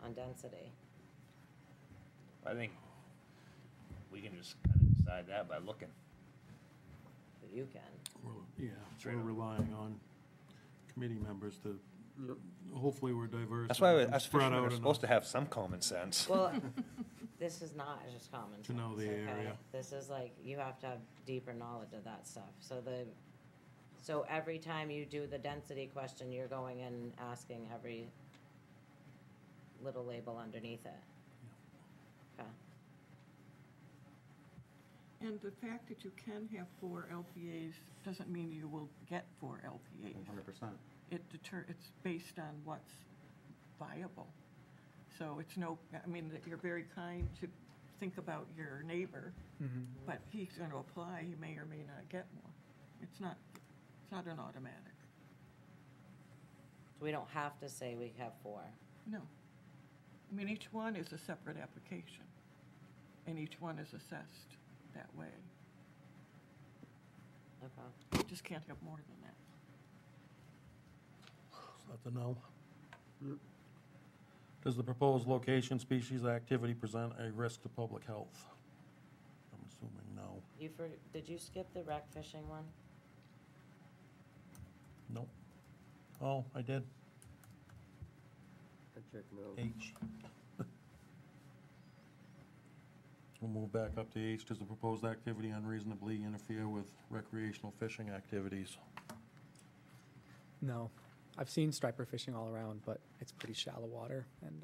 on density? I think we can just kind of decide that by looking. But you can. We're relying on committee members to, hopefully we're diverse. That's why and us spread fishermen out are enough. supposed to have some common sense. Well, this is not just common sense. To know the okay? area. This is like, you have to have deeper knowledge of that stuff. So every time you do the density question, you're going and asking every little label underneath it. Okay. And the fact that you can have 4 LPAs doesn't mean you will get 4 LPAs. 100%. It's based on what's viable. So it's no, I mean, that you're very kind to think about your neighbor, but he's going to apply, he may or may not get more. It's not an automatic. So we don't have to say we have 4. No. I mean, each one is a separate application, and each one is assessed that way. Okay. You just can't have more than that. So that's a no. Does the proposed location, species, activity present a risk to public health? I'm assuming no. Did you skip the wreck fishing one? Nope. Oh, I did. I check no. H. We'll move back up to H. Does the proposed activity unreasonably interfere with recreational fishing activities? No. I've seen striper fishing all around, but it's pretty shallow water, and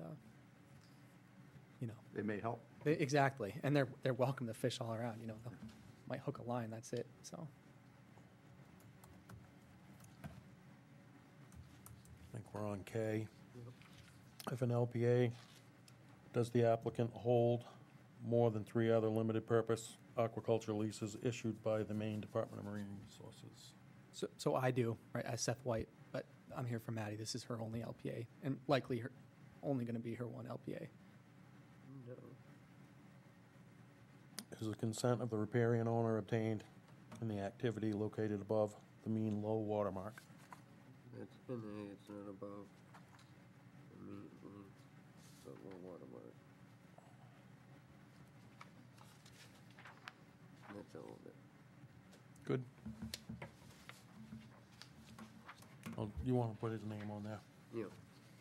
It may help. exactly. And they're welcome to fish all around. They'll might hook a line. That's it. So I think we're on K. If an LPA, does the applicant hold more than 3 other limited purpose aquaculture leases issued by the Maine Department of Marine Resources? so I do, right, as Seth White, but I'm here for Maddie. This is her only LPA, and likely only going to be her one LPA. No. Is the consent of the riparian owner obtained in the activity located above the mean low water mark? It's in A, it's not above. But low water mark. That's all of it. Good. Oh, you want to put his name on there? Yeah,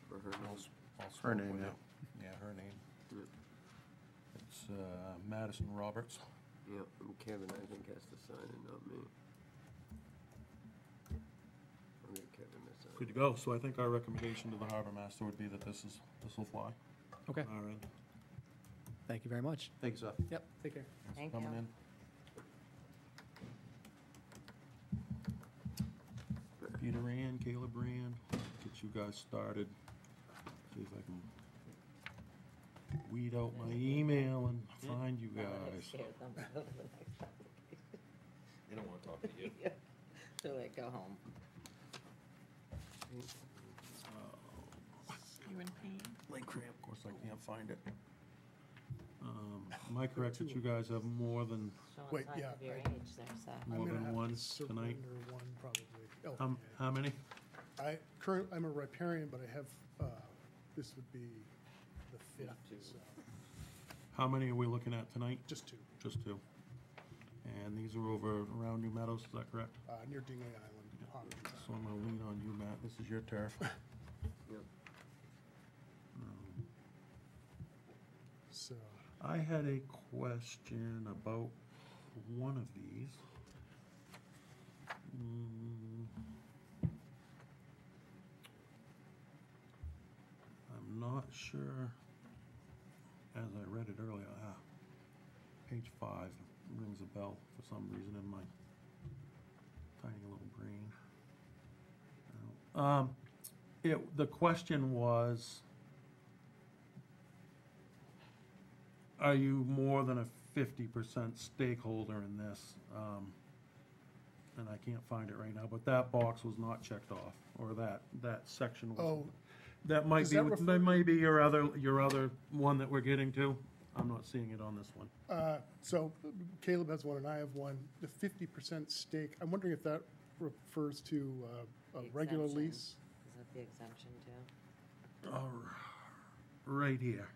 for her I'll name. s- I'll Her swap name, with yeah. you. Yeah, her name. Yeah. It's Madison Roberts. Yeah, and Kevin, I think, has to sign it, not me. I'll get Kevin to sign Good it. to go. So I think our recommendation to the harbor master would be that this will fly. Okay. On our end. Thank you very much. Thanks, Seth. Yep. Take care. Thank Coming you. in. Peter Rand, Caleb Rand, get you guys started. See if I can weed out my email and find you guys. Share them to the next application. They don't wanna talk to you. So they go home. You in pain? Lake cramp, of course I can't find it. Am I correct that you guys have more than Showing Wait, signs yeah, of your I- age there, Seth. I'm More gonna than have one to tonight? surrender one probably. How many? I'm a riparian, but I have, this would be the 5th, so How many are we looking at tonight? just 2, Just 2. And these are over around New Meadows, is that correct? near Dingley Island. Honolulu. So I'm gonna lean on you, Matt. This is your turf. Yep. So, I had a question about one of these. I'm not sure, as I read it earlier, page 5 rings a bell for some reason in my tiny little brain. The question was, are you more than a 50% stakeholder in this? And I can't find it right now, but that box was not checked off, or that section was. Oh, That might does be, that refer- that might be your other one that we're getting to. I'm not seeing it on this one. so Caleb has one and I have one. The 50% stake, I'm wondering if that refers to a The regular exemption. lease? Is that the exemption too? Right here.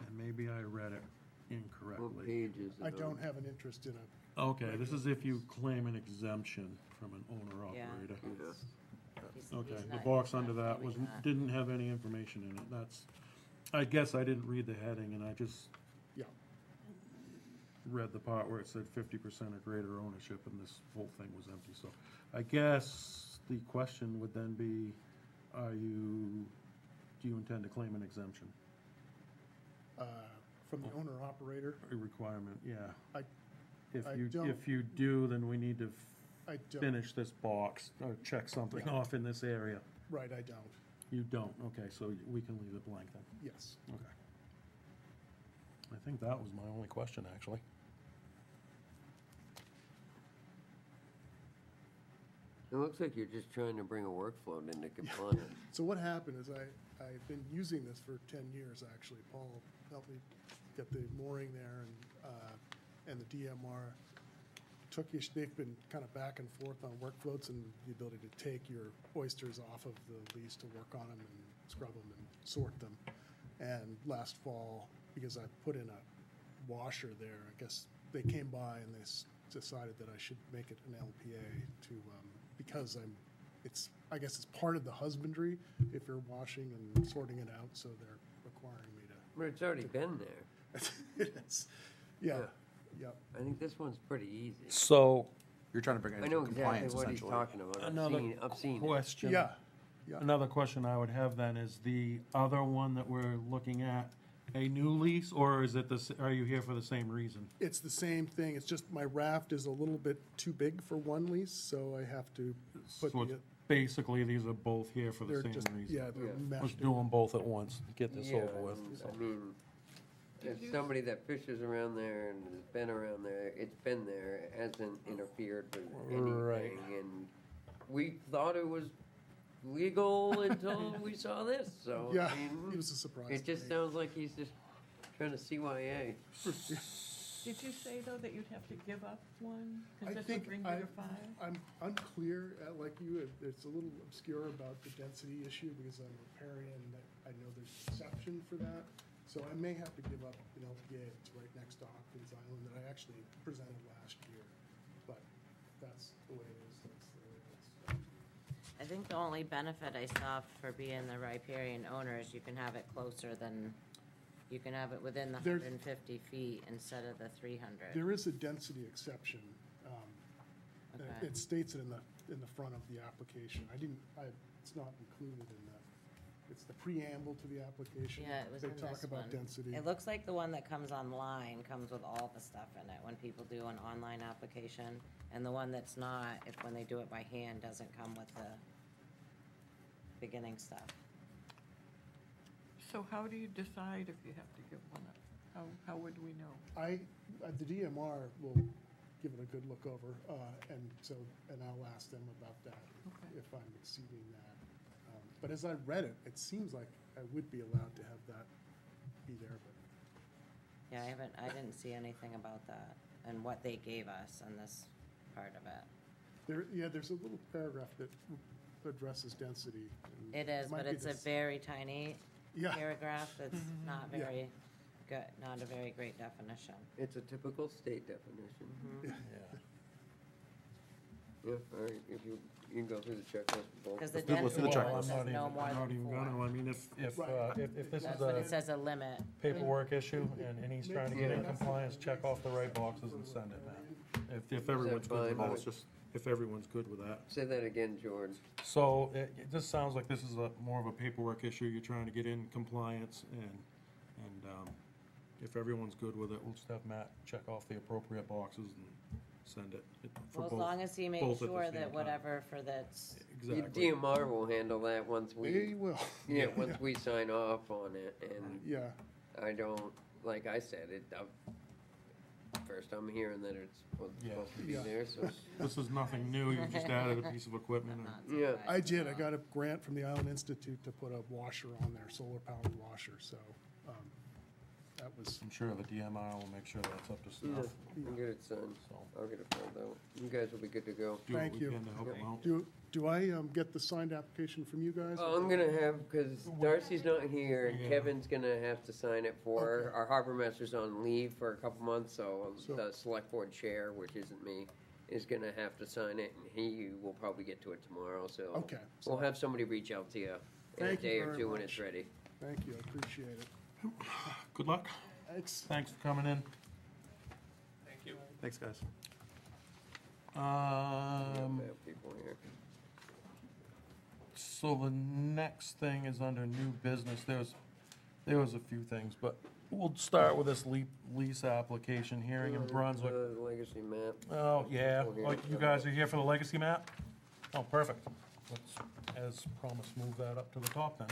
And maybe I read it What incorrectly. page is it I on? don't have an interest in it. Okay, this is if you claim an exemption from an owner-operator. Yeah. Okay, He's the not- box he's not under that claiming that. didn't have any information in it. That's, I guess I didn't read the heading and I just Yeah. read the part where it said 50% or greater ownership and this whole thing was empty. So I guess the question would then be, do you intend to claim an exemption? From the owner operator. A requirement, yeah. if I you, don't- if you do, then we need to I don't. finish this box or check something Yeah. off in this area. Right, I don't. You don't, okay, so we can leave it blank then. Yes. Okay. I think that was my only question, actually. It looks like you're just trying to bring a workflow into compliance. So what happened is I've been using this for 10 years, actually. Paul helped me get the mooring there and the DMR. They've been kind of back and forth on workfloats and the ability to take your oysters off of the lease to work on them and scrub them and sort them. And last fall, because I put in a washer there, I guess they came by and they decided that I should make it an LPA to, because I guess it's part of the husbandry if you're washing and sorting it out, so they're requiring me to. But it's already been there. It's, yeah, yep. I think this one's pretty easy. So, You're trying to bring it I know into exactly compliance, what he's essentially. talking about. another I've seen it. question. Yeah, yeah. Another question I would have then is the other one that we're looking at a new lease, or is it are you here for the same reason? It's the same thing. It's just my raft is a little bit too big for one lease, so I have to put So it's the, basically, these are both here for the they're same just, reason. yeah, they're Yeah. Let's meshed. do them both at once, get this Yeah, over with. and, so. I mean, as somebody that fishes around there and has been around there, it's been there, it hasn't interfered with Right. anything, and we thought it was legal until we saw this, so, Yeah, I mean, it was a surprise. it to just me. sounds like he's just trying to CYA. Did you say, though, that you'd have to give up one? I Because this think would bring you to 5? I'm unclear, like you, it's a little obscure about the density issue because I'm a riparian, and I know there's an exception for that. So I may have to give up an LPA that's right next to Hopkins Island that I actually presented last year. But that's the way it is, that's the way it is. I think the only benefit I saw for being the riparian owner is you can have it closer than, you can have it within the There's- 150 feet instead of the 300. There is a density exception. Okay. It states it in the front of the application. It's not included in that. It's the preamble to the application. Yeah, it was in They talk this about one. density. It looks like the one that comes online comes with all the stuff in it when people do an online application. And the one that's not, when they do it by hand, doesn't come with the beginning stuff. So how do you decide if you have to give one up? How would we know? The DMR will give it a good look over, and I'll ask them about that, Okay. if I'm exceeding that. But as I read it, it seems like I would be allowed to have that be there, but Yeah, I didn't see anything about that and what they gave us on this part of it. there's a little paragraph that addresses density. and It is, might but be it's a this- very tiny Yeah. paragraph that's not Yeah. very good, not a very great definition. It's a typical state definition. Yeah. Yeah, all right, if you can go through the checklist. Both. Because the Let's do the density checklist. one says no more I'm not than even 4. gonna, I mean, if Right. this is That's what it a says, a limit. paperwork issue, and he's trying to get in compliance, check off the right boxes and send it, man. If everyone's good with fine? that, It's just, if everyone's good with that. Say that again, George. So, it just sounds like this is more of a paperwork issue, you're trying to get in compliance, and if everyone's good with it, we'll just have Matt check off the appropriate boxes and send it for Well, as both. long as he makes both at the sure same that time. whatever for that's, Your Exactly. DMR will handle that once They we, will. yeah, once we sign off on it, and Yeah, I don't, like I said, first I'm hearing that it's Yeah. supposed to be Yeah. there, so, This is nothing new, you just added a piece of equipment. I'm and- not Yeah. surprised. I did. I got a grant from the Island Institute to put a washer on there, solar-powered washer, so that was, I'm sure the DMR will make sure that's up to yeah, snuff. we'll get it signed. So, I'll get it filled out. You guys will be good to go. do what Thank we you. can to help them out. do I get the signed application from you guys? I'm gonna have, because Darcy's not here, and Yeah. Kevin's gonna have to sign it for, Okay. our harbor master's on leave for a couple months, so So- the select board chair, which isn't me, is gonna have to sign it, and he will probably get to it tomorrow, so. Okay. We'll have somebody reach out to you in a Thank you day or very two when much. it's ready. Thank you, I appreciate it. Good luck, Thanks. thanks for coming in. thanks, guys. We have people here. So the next thing is under new business, there was a few things, but we'll start with this lease application hearing in Brunswick. The legacy map. Oh, yeah, Over here. like you guys are here for the legacy map? Oh, perfect. Let's, as promised, move that up to the top then.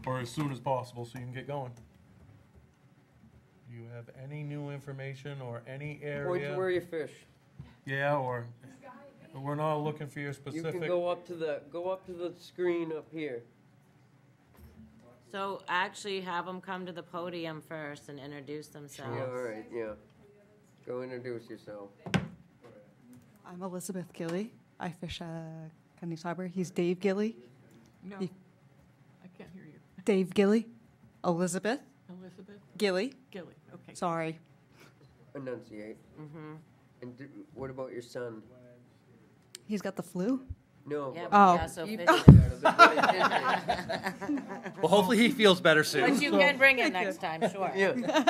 Or as soon as possible, so you can get going. Do you have any new information or any Point to area? where you fish. Yeah, or, we're not looking for your You specific. can go up to the screen up here. So actually have them come to the podium first and introduce themselves. Yeah, all right, yeah. Go introduce yourself. I'm Elizabeth Gilly. I fish Cundy's Harbor. He's Dave Gilly. No, He- I can't hear you. Dave Gilly. Elizabeth Elizabeth Gilly. Gilly, okay. Sorry. Enunciate. Mm-hmm. And what about your son? He's got the flu. No. Yeah, but Oh. yeah, so he fish- fishes out of it, but he fishes. Well, hopefully he feels better soon. But you can bring it next time, sure. Yeah.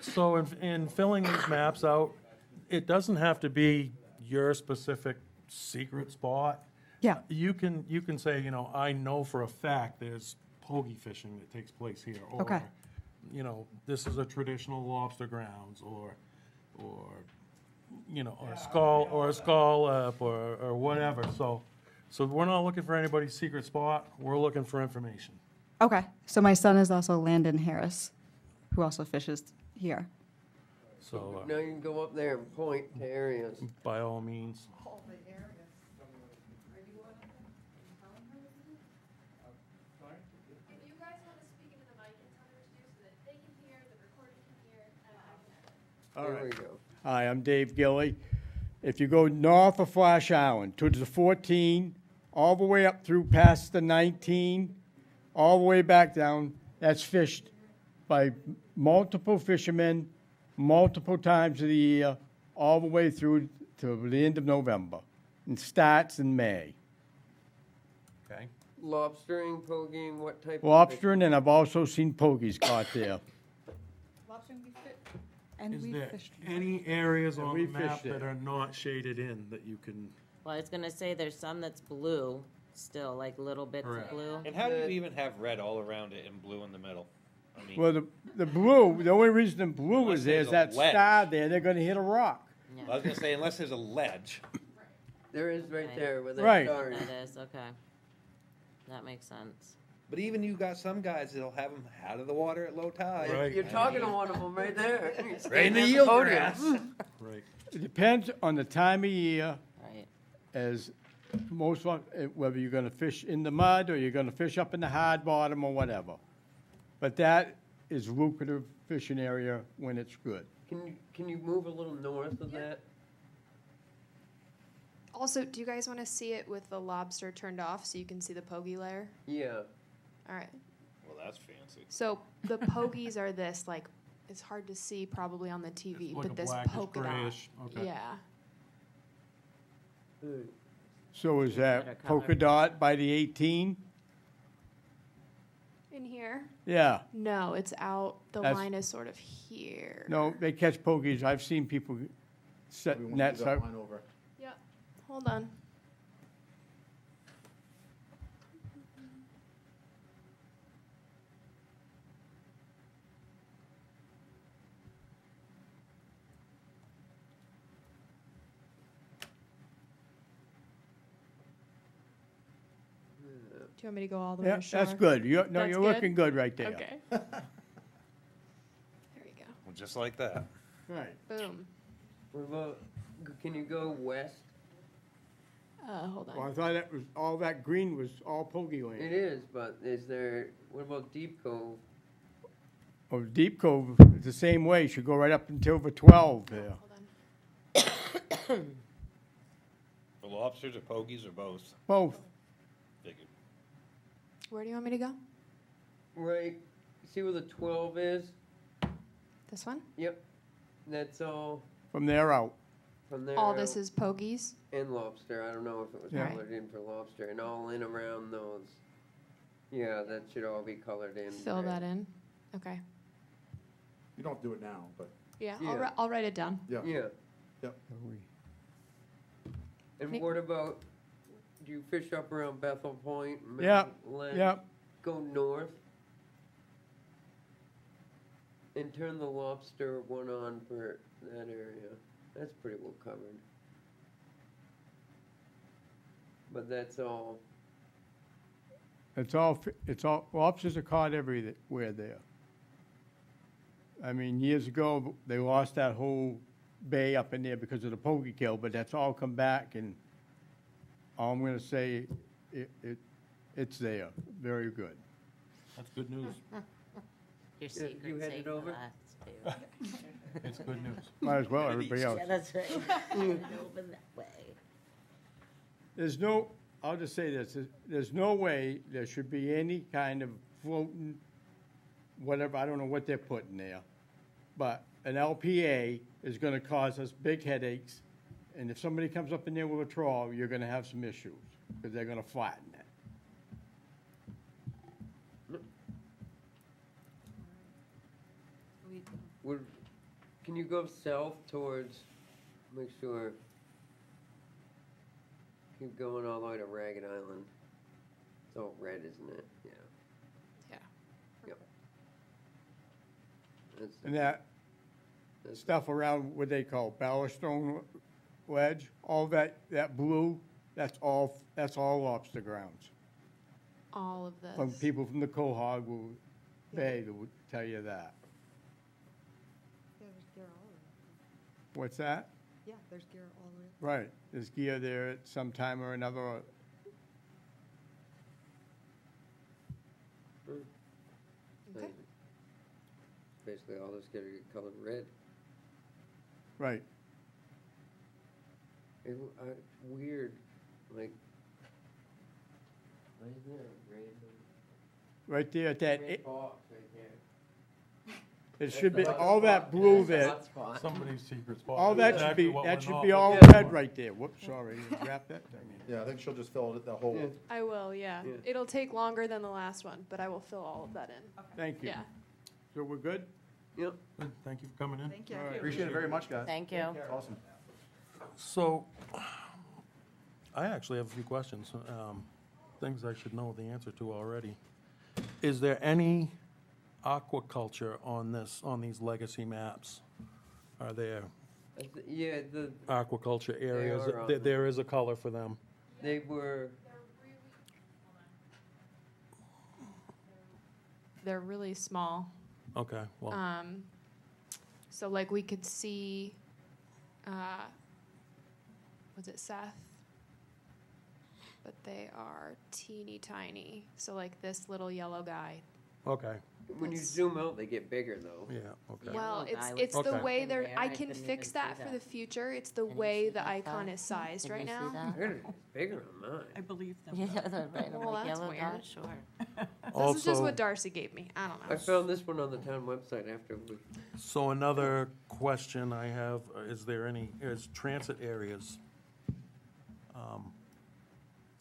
So in filling these maps out, it doesn't have to be your specific secret spot. Yeah. You can say, you know, I know for a fact there's pogie fishing that takes place here. Okay. Or, you know, this is a traditional lobster grounds, or, you know, or a scallop, or whatever. So we're not looking for anybody's secret spot, we're looking for information. Okay. So my son is also Landon Harris, who also fishes here. So, Now you can go up there and point to areas. by all means. If you guys want to speak into the mic and tell her to, so that they can hear, the recorder can hear, and I can edit. There we go. Hi, I'm Dave Gilly. If you go north of Flash Island to the 14, all the way up through past the 19, all the way back down, that's fished by multiple fishermen, multiple times of the year, all the way through to the end of November. And starts in May. Okay. Lobstering, poging, what type of Lobstering, and I've also seen pogies caught there. And Is we there fished. any areas on we the map fished it. that are not shaded in that you can? Well, I was gonna say, there's some that's blue, still, like little bits of Correct. blue. And how do you even have red all around it and blue in the middle? I mean, Well, the blue, the only reason the blue Unless is there is there's that a ledge. star there, they're gonna hit a rock. I was gonna say, unless there's a ledge. There is right Right. there where that Right. star is. That is, okay. That makes sense. But even you got some guys that'll have them out of the water at low tide. Right. You're talking to one of them right there. He's Right in standing the at yield podium. grass. Right. It depends on the time of year, Right. as most, whether you're gonna fish in the mud, or you're gonna fish up in the hard bottom, or whatever. But that is lucrative fishing area when it's good. Can you move a little north of that? Also, do you guys want to see it with the lobster turned off so you can see the pogie layer? Yeah. All right. Well, that's fancy. So the pogies are this, like, it's hard to see probably on the TV, It's like but a this blackish, polka dot. grayish, okay. Yeah. So is Better that color. polka dot by the 18? In here? Yeah. No, it's out. The That's- line is sort of here. No, they catch pogies. I've seen people set We want to nets do that up. line over. Yep. Hold on. Do you want me to go all the way Yeah, to shore? that's good. You're, no, That's you're good? looking good right there. Okay. There we go. Well, just like that. Right. Boom. What about, can you go west? Hold on. Well, I thought that was, all that green was all pogie land. It is, but is there, what about Deep Cove? Or Deep Cove, it's the same way. Should go right up until the 12 there. Hold on. For lobsters or pogies or both? Both. Figured. Where do you want me to go? Right, see where the 12 is? This one? Yep. That's all From there out. from there. All this out. is pogies? And lobster, I don't know if it was Yeah. colored in for lobster, and all in around those. Yeah, that should all be colored in. Fill red. that in? Okay. You don't do it now, but, Yeah, Yeah. I'll write it down. yeah. Yeah, Yep. and Nick- what about, do you fish up around Bethel Point? Yeah, Midland? yeah. Go north? And turn the lobster one on for that area. That's pretty well covered. But that's all. It's all, lobsters are caught everywhere there. I mean, years ago, they lost that whole bay up in there because of the poke kill, but that's all come back, and all I'm gonna say, it's there, very good. That's good news. Your secret you headed safe for over? last, too. It's good news. Might as well, everybody else. Yeah, that's right. Over that way. There's no, I'll just say this, there's no way there should be any kind of floating, whatever, I don't know what they're putting there, but an LPA is gonna cause us big headaches, and if somebody comes up in there with a trawl, you're gonna have some issues, because they're gonna flatten it. Can you go south towards, make sure, keep going all the way to Ragged Island. It's all red, isn't it? Yeah. Yeah. Yep. That's, And that that's stuff around what they call Ballastone Ledge, all that blue, that's all lobster grounds. All of this. From people from the Quahog Bay that would tell you that. Yeah, there's gear all over. What's that? Yeah, there's gear all the way. Right, there's gear there at some time or another. Okay. basically all this gotta get colored red. Right. Weird, like, why is there a random Right there at that, red box right there? it should be, all that blue there, Somebody's secret spot. all that should Exactly be, what that we're should not be all looking red right there. Whoops, sorry, wrap that thing in. Yeah, I think she'll just fill it, the whole, Yeah. I will, yeah. Yeah. It'll take longer than the last one, but I will fill all of that in. Thank you. Yeah. So we're good? Yep. Good. Thank you for coming in. Thank you. All right. appreciate it very much, guys. Thank you. It's awesome. So, I actually have a few questions, things I should know the answer to already. Is there any aquaculture on these legacy maps? Are there Yeah, aquaculture areas? are on There- them. There is a color for them. they were, They're really small. Okay, well, So like we could see, was it Seth? But they are teeny tiny. So like this little yellow guy. okay, when you That's- zoom out, they get bigger though. yeah, okay. Well, Yellow guy it's with the Okay. way they're. there, I I can couldn't fix even see that for that. the future. It's the Can you way see the that, icon though? is sized Can right you see now. that? They're bigger on mine. I believe them. Yeah, that's right. I'm Well, like, that's yellow weird. dot, sure. This is just Also, what Darcy gave me. I don't know. I found this one on the town website after we, so another question I have, is transit areas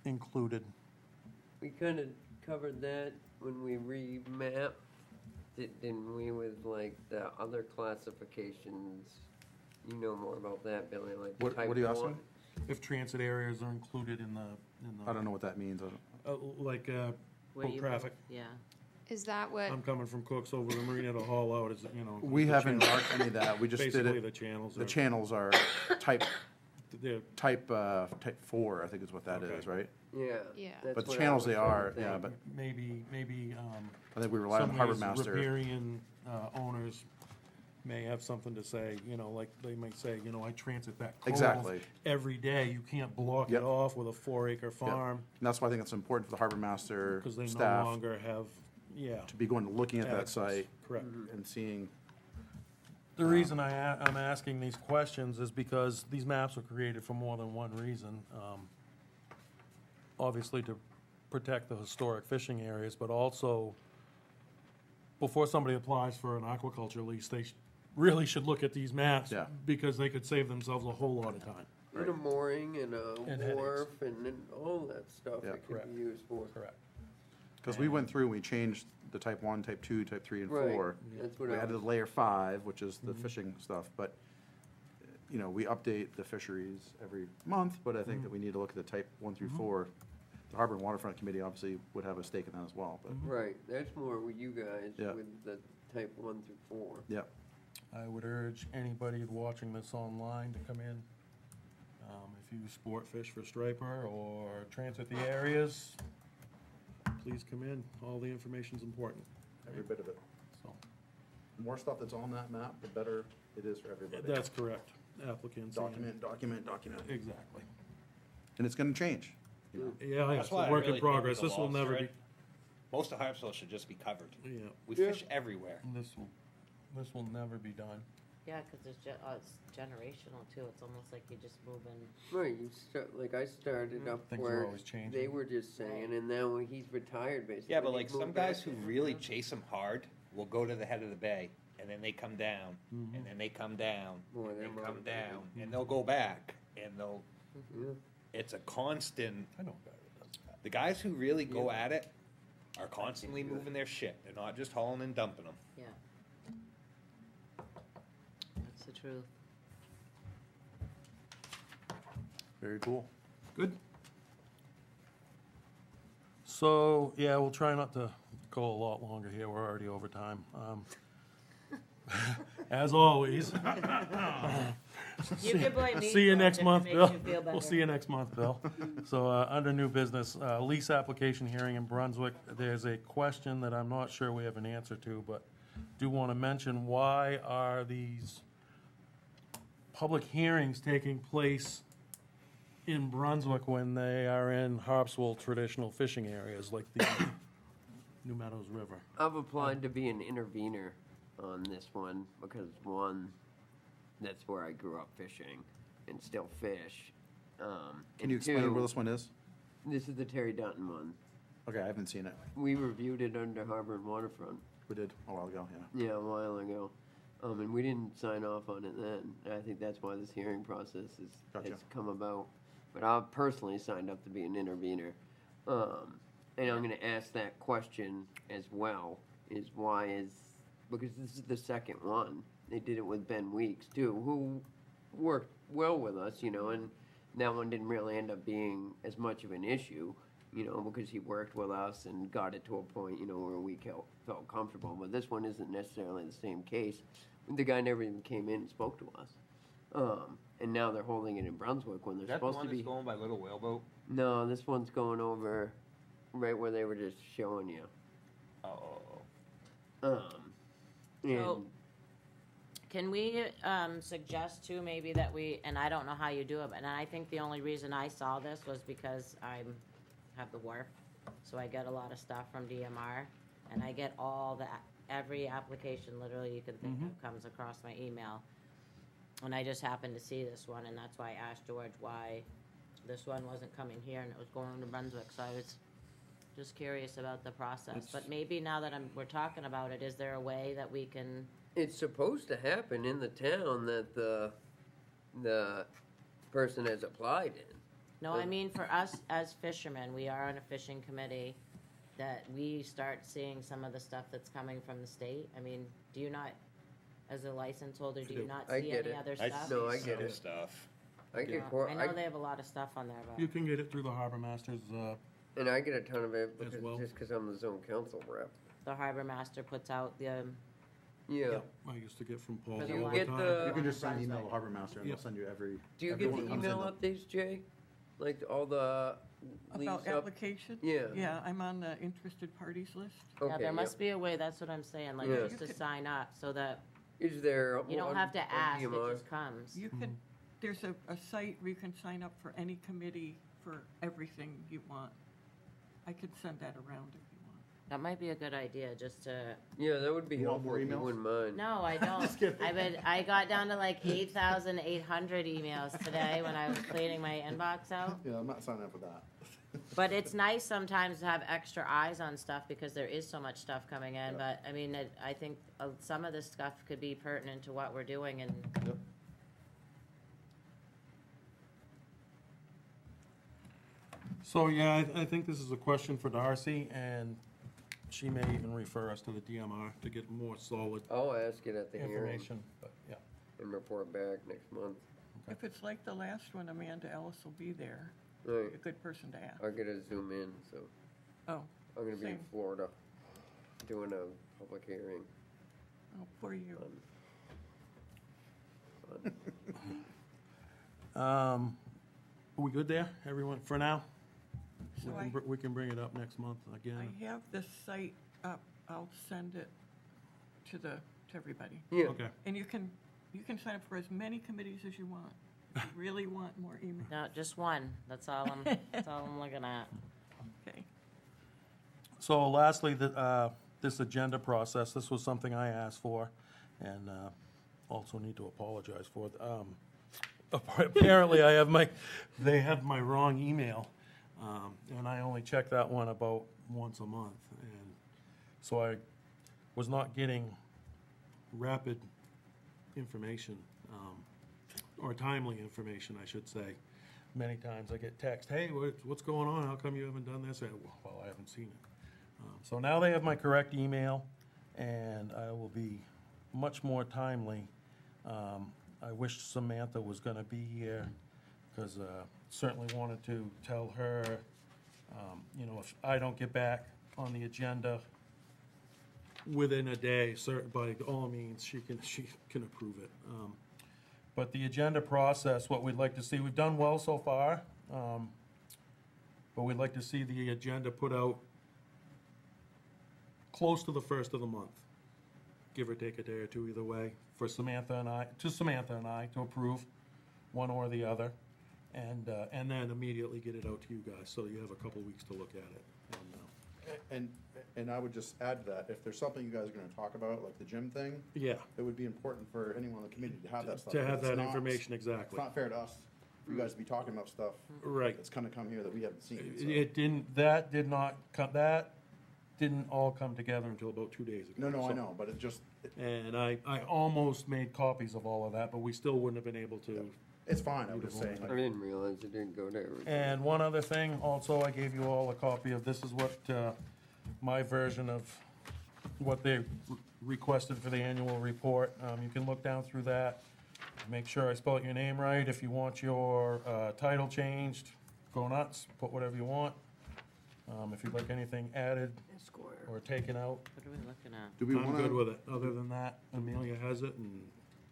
included? we kinda covered that when we remapped, didn't we, with like the other classifications? You know more about that, Billy, like What type are you 1. asking? If transit areas are included in the. I don't know what that means. Like, Where boat you traffic. live, Yeah. Is that what? I'm coming from Cooks over the marina to haul out, is, you know. We the haven't channel- marked any of that, we just did Basically, it, the channels the are, channels are type, they're, type 4, I think is what that Okay. is, right? Yeah. Yeah. that's But the what I channels was they trying to are, think. yeah, but maybe, I think we rely on some the of harbor these master. riparian, owners may have something to say, you know, like, they might say, you know, I transit that cove Exactly. every day, you can't block it Yep. off with a 4-acre Yep. farm, And that's why I think it's important for the harbor master because they no staff longer have, yeah. to be going and looking at that access. site Correct. and seeing, The reason I'm asking these questions is because these maps were created for more than one reason. Obviously to protect the historic fishing areas, but also before somebody applies for an aquaculture lease, they really should look at these maps. Yeah. Because they could save themselves a whole lot of time. And a mooring and a And headaches. wharf and all that stuff Yeah. it can Correct. be used for. Correct. because we went through and we changed the type 1, type 2, type 3, and Right. 4. That's what We I added was, the layer 5, which is Mm-hmm. the fishing stuff, but, you know, we update the fisheries every month, but I think Mm-hmm. that we need to look at the type 1 through 4. The Harbor and Waterfront Committee obviously would have a stake in that as well, but Mm-hmm. right, that's more with you guys, Yeah. with the type 1 through 4. Yep. I would urge anybody watching this online to come in. If you sport fish for striper or transit the areas, please come in. All the information's important. Every bit of it. So, The more stuff that's on that map, the better it is for everybody. that's correct. Applicants. and- Document. Exactly. And it's gonna change. You know? Yeah, That's it's why a I work really in think progress. with the This will never be, lobster, most of Harpswell should just be covered. yeah, We fish everywhere. this will never be done. Yeah, because it's generational too. It's almost like you're just moving. Right, you start, like I started up Things are where always changing. they were just saying, and now he's retired basically. Yeah, but he's like some moved back guys who to- really chase them hard will go to the head of the bay, and then they come down, and then they come down, Boy, and they them come are- down, and they'll go back, and they'll, Yeah. it's a constant, I know a guy that does that. the guys who really go at it are constantly moving their shit. They're not just hauling and dumping them. Yeah. That's the truth. Very cool. Good. So, yeah, we'll try not to go a lot longer here. We're already over time. As always. You can blame me See you for it next if it month, makes Bill. you feel We'll better. see you next month, Bill. So, under new business, lease application hearing in Brunswick. There's a question that I'm not sure we have an answer to, but do want to mention, why are these public hearings taking place in Brunswick when they are in Harpswell traditional fishing areas like the New Meadows River? I've applied to be an intervener on this one because one, that's where I grew up fishing and still fish. Can you explain where this one is? This is the Terry Dutton one. Okay, I haven't seen it. We reviewed it under Harbor and Waterfront. We did a while ago, yeah. Yeah, a while ago. And we didn't sign off on it then. And I think that's why this hearing process Gotcha. has come about. But I've personally signed up to be an intervener. And I'm gonna ask that question as well, because this is the second one. They did it with Ben Weeks too, who worked well with us, and that one didn't really end up being as much of an issue, because he worked with us and got it to a point, where we felt comfortable. But this one isn't necessarily the same case. The guy never even came in and spoke to us. And now they're holding it in Brunswick when they're Is that the supposed one to that's be. going by Little Whaleboat? No, this one's going over right where they were just showing you. Oh. And So, can we suggest too, maybe that and I don't know how you do it, and I think the only reason I saw this was because I have the wharf, so I get a lot of stuff from DMR, and I get every application literally you can think of comes across my email. And I just happened to see this one, and that's why I asked George why this one wasn't coming here and it was going to Brunswick, so I was just curious about the process. But maybe now that we're talking about it, is there a way that we can? it's supposed to happen in the town that the person has applied in. No, I mean, for us as fishermen, we are on a fishing committee, that we start seeing some of the stuff that's coming from the state. I mean, do you not, as a license holder, do you not I see get any it. other I stuff? No, I see get some it. stuff. I get I know they have a lot of stuff on there, You but can get it through the Harbor Masters, and I get a ton of it As because, well. just because I'm the zone council rep. the harbor master puts out the, Yeah. I used to get from Paul For the all line. the Get time. the- You can just send an email to Harbor Master and they'll Yep. send you every. Do you get everyone the comes email in. updates, Jay? Like all the leaves About up? application? Yeah. Yeah, I'm on the interested parties list. yeah, Okay, there yep. must be a way, that's what I'm saying, like, Yeah. just to sign up, so that Is there? you don't on- have to on ask, it DMR? just comes. You could, there's a site where you can sign up for any committee for everything you want. I could send that around if you want. That might be a good idea, just to, Yeah, that would be You want helpful more if you emails? wouldn't mind. no, I don't. I got down to like 8,800 emails today when I was cleaning my inbox out. Yeah, I'm not signing up for that. But it's nice sometimes to have extra eyes on stuff because there is so much stuff coming in. But I mean, I think some of this stuff could be pertinent to what we're doing, and Yep. So, yeah, I think this is a question for Darcy, and she may even refer us to the DMR to get more solid I'll ask it at the hearing information, but, yeah. and report back next month. If it's like the last one, Amanda Ellis will be there. All right, A good person to ask. I'll get a Zoom in, so Oh, I'm gonna be in Same. Florida doing a public hearing. Oh, poor you. Are we good there, everyone, for now? So We can bring it up next month again. I have the site up. I'll send it to everybody. Yeah. Okay. And you can sign up for as many committees as you want. If you really want more emails. No, just one. That's all I'm looking at. Okay. So lastly, this agenda process, this was something I asked for, and also need to apologize for. Apparently, they have my wrong email, and I only check that one about once a month. And so I was not getting rapid information, or timely information, I should say. Many times I get text, hey, what's going on? How come you haven't done this? Well, I haven't seen it. So now they have my correct email, and I will be much more timely. I wish Samantha was gonna be here, because certainly wanted to tell her, if I don't get back on the agenda within a day, by all means, she can approve it. But the agenda process, what we'd like to see, we've done well so far, but we'd like to see the agenda put out close to the first of the month, give or take a day or two either way, for Samantha and I to approve, one or the other, and then immediately get it out to you guys, so you have a couple weeks to look at it. And I would just add to that, if there's something you guys are gonna talk about, like the gym thing, Yeah, it would be important for anyone in the community to have that stuff. to have It's that not- exactly. It's not fair to us, for you guys to be talking about stuff. Right. That's gonna come here that we haven't seen, so. That didn't all come together until about 2 days ago. No, I so- know, but it just, And I almost made copies of all of that, but we still wouldn't have been able to. it's fine, I'm just saying, I like, didn't realize it didn't go to everything. And one other thing, also, I gave you all a copy of, this is what, my version of what they requested for the annual report. You can look down through that, make sure I spelled your name right. If you want your title changed, go nuts, put whatever you want. If you'd like anything added Esquire. or taken out, What are we looking at? do we I'm good wanna, with it. Other than that, Amelia has it, and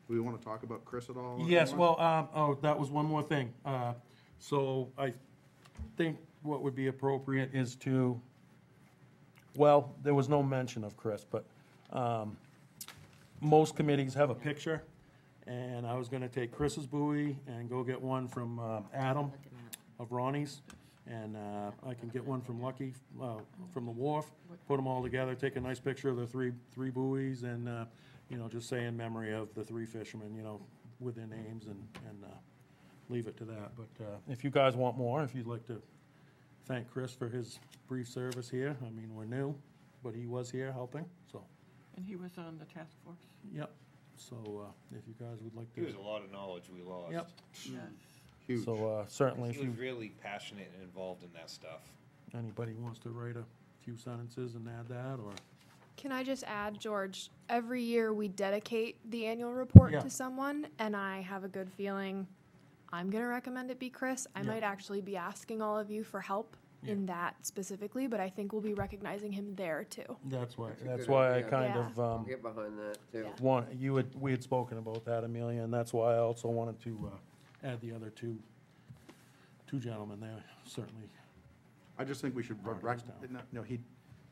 do we wanna talk about Chris at all? yes, well, that was one more thing. So I think what would be appropriate is to, well, there was no mention of Chris, but most committees have a picture, and I was gonna take Chris's buoy and go get one from Adam of Ronnie's, and I can get one from Lucky, from the wharf, put them all together, take a nice picture of the three buoys, and, just say in memory of the three fishermen, with their names, and leave it to that. But if you guys want more, if you'd like to thank Chris for his brief service here, I mean, we're new, but he was here helping, so, And he was on the task force. yep. So if you guys would like He was to, a lot of knowledge we lost. yep. Yes. Huge. So certainly, if He was you, really passionate and involved in that stuff. anybody wants to write a few sentences and add that, or, Can I just add, George, every year we dedicate the annual report Yeah. to someone, and I have a good feeling I'm going to recommend it be Chris. I Yeah. might actually be asking all of you for help in that specifically, but I think we'll be recognizing him there too. that's why, That's a that's good why I idea. kind Yeah. of, I'll get behind that too. Yeah. we had spoken about that, Amelia, and that's why I also wanted to add the other two gentlemen there, certainly I just think we should, Martin's down. he,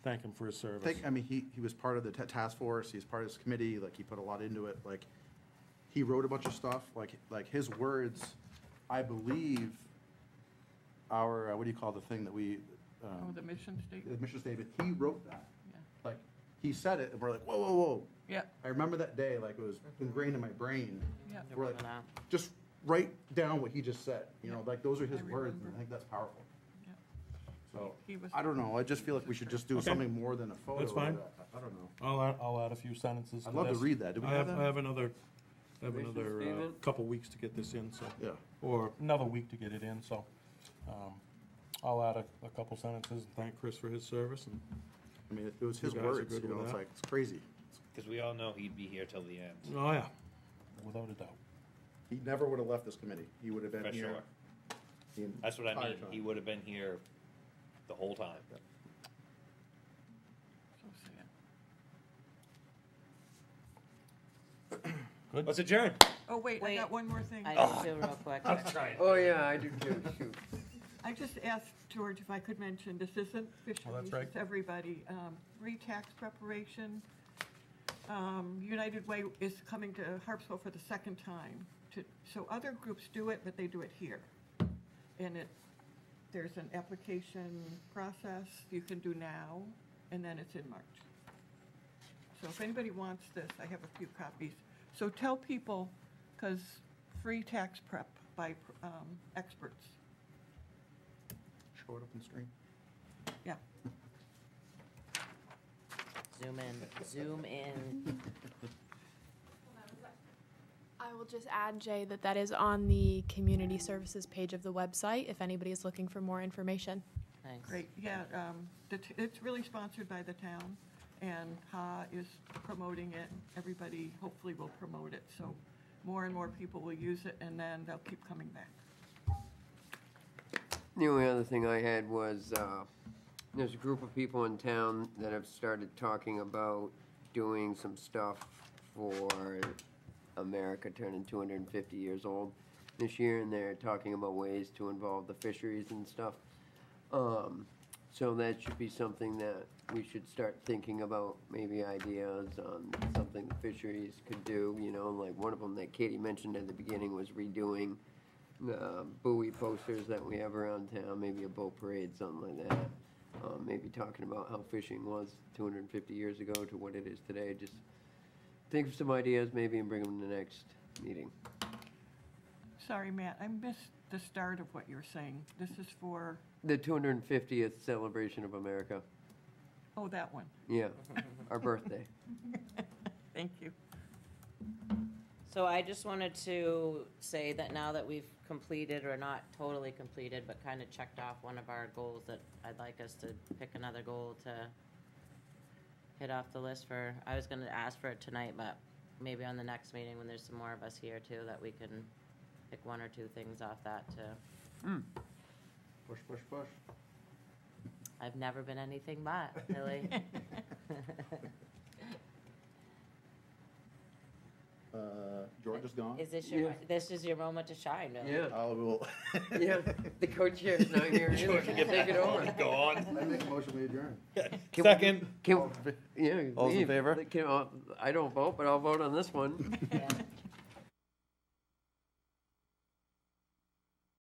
thank him for his service. he was part of the task force, he's part of this committee, like, he put a lot into it, like, he wrote a bunch of stuff, like his words, I believe, our, what do you call the thing that we, Oh, the mission the statement. mission statement, he wrote that. Yeah. Like, he said it, and we're like, whoa, whoa, whoa. Yeah, I remember that day, like, it was ingrained in my brain. yeah. We're like, just write down what he just said, like, those are his I words, and remember. I think that's powerful. Yeah. So, He was- I don't know, I just feel like we should just do Okay. something more than a photo. That's fine. of that. I don't know. I'll add a few sentences to I'd love to this. read that. Do we I have have, that? I have another Mission statement? couple weeks to get this in, so, Yeah. or another week to get it in, so, I'll add a couple sentences and thank Chris for his service, and, I mean, it was his You guys are words, good with it's that? like, it's crazy. Because we all know he'd be here till the end, oh, yeah, without a doubt. He never would have left this committee. He would have been for here. sure. the That's what I entire mean. time. He would have been here the whole time. So sad. Let's adjourn. Oh, wait, I Wait. got one more thing. I do too, real quick. I'm trying. Oh, yeah, I do too, shoot. I just asked George if I could mention, this isn't fisheries, right. it's everybody. Re-tax preparation. United Way is coming to Harpswell for the second time. So other groups do it, but they do it here. And there's an application process you can do now, and then it's in March. So if anybody wants this, I have a few copies. So tell people, because free tax prep by experts. Show it up on the screen. Yeah. Zoom in. I will just add, Jay, that is on the community services page of the website if anybody is looking for more information. Thanks. Great, yeah, it's really sponsored by the town, and HA is promoting it. Everybody hopefully will promote it, so more and more people will use it, and then they'll keep coming back. The only other thing I had was, there's a group of people in town that have started talking about doing some stuff for America turning 250 years old this year, and they're talking about ways to involve the fisheries and stuff. So that should be something that we should start thinking about, maybe ideas on something the fisheries could do, you know, like one of them that Katie mentioned at the beginning was redoing buoy posters that we have around town, maybe a boat parade, something like that. Maybe talking about how fishing was 250 years ago to what it is today. Just think of some ideas maybe and bring them to the next meeting. Sorry, Matt, I missed the start of what you were saying. This is for, The 250th celebration of America. oh, that one. Yeah, our birthday. Thank you. So I just wanted to say that now that we've completed, or not totally completed, but kind of checked off one of our goals, that I'd like us to pick another goal to hit off the list for. I was gonna ask for it tonight, but maybe on the next meeting when there's some more of us here too, that we can pick one or two things off that to. Push, push, push. I've never been anything but, really. George is gone. Is this this is your moment to shine, really? Yeah. I will. Yeah, the co-chair is not here either. Take it over. Go on. I make a motion, we adjourn. Second. Yeah, All's in leave. favor? I don't vote, but I'll vote on this one. Yeah.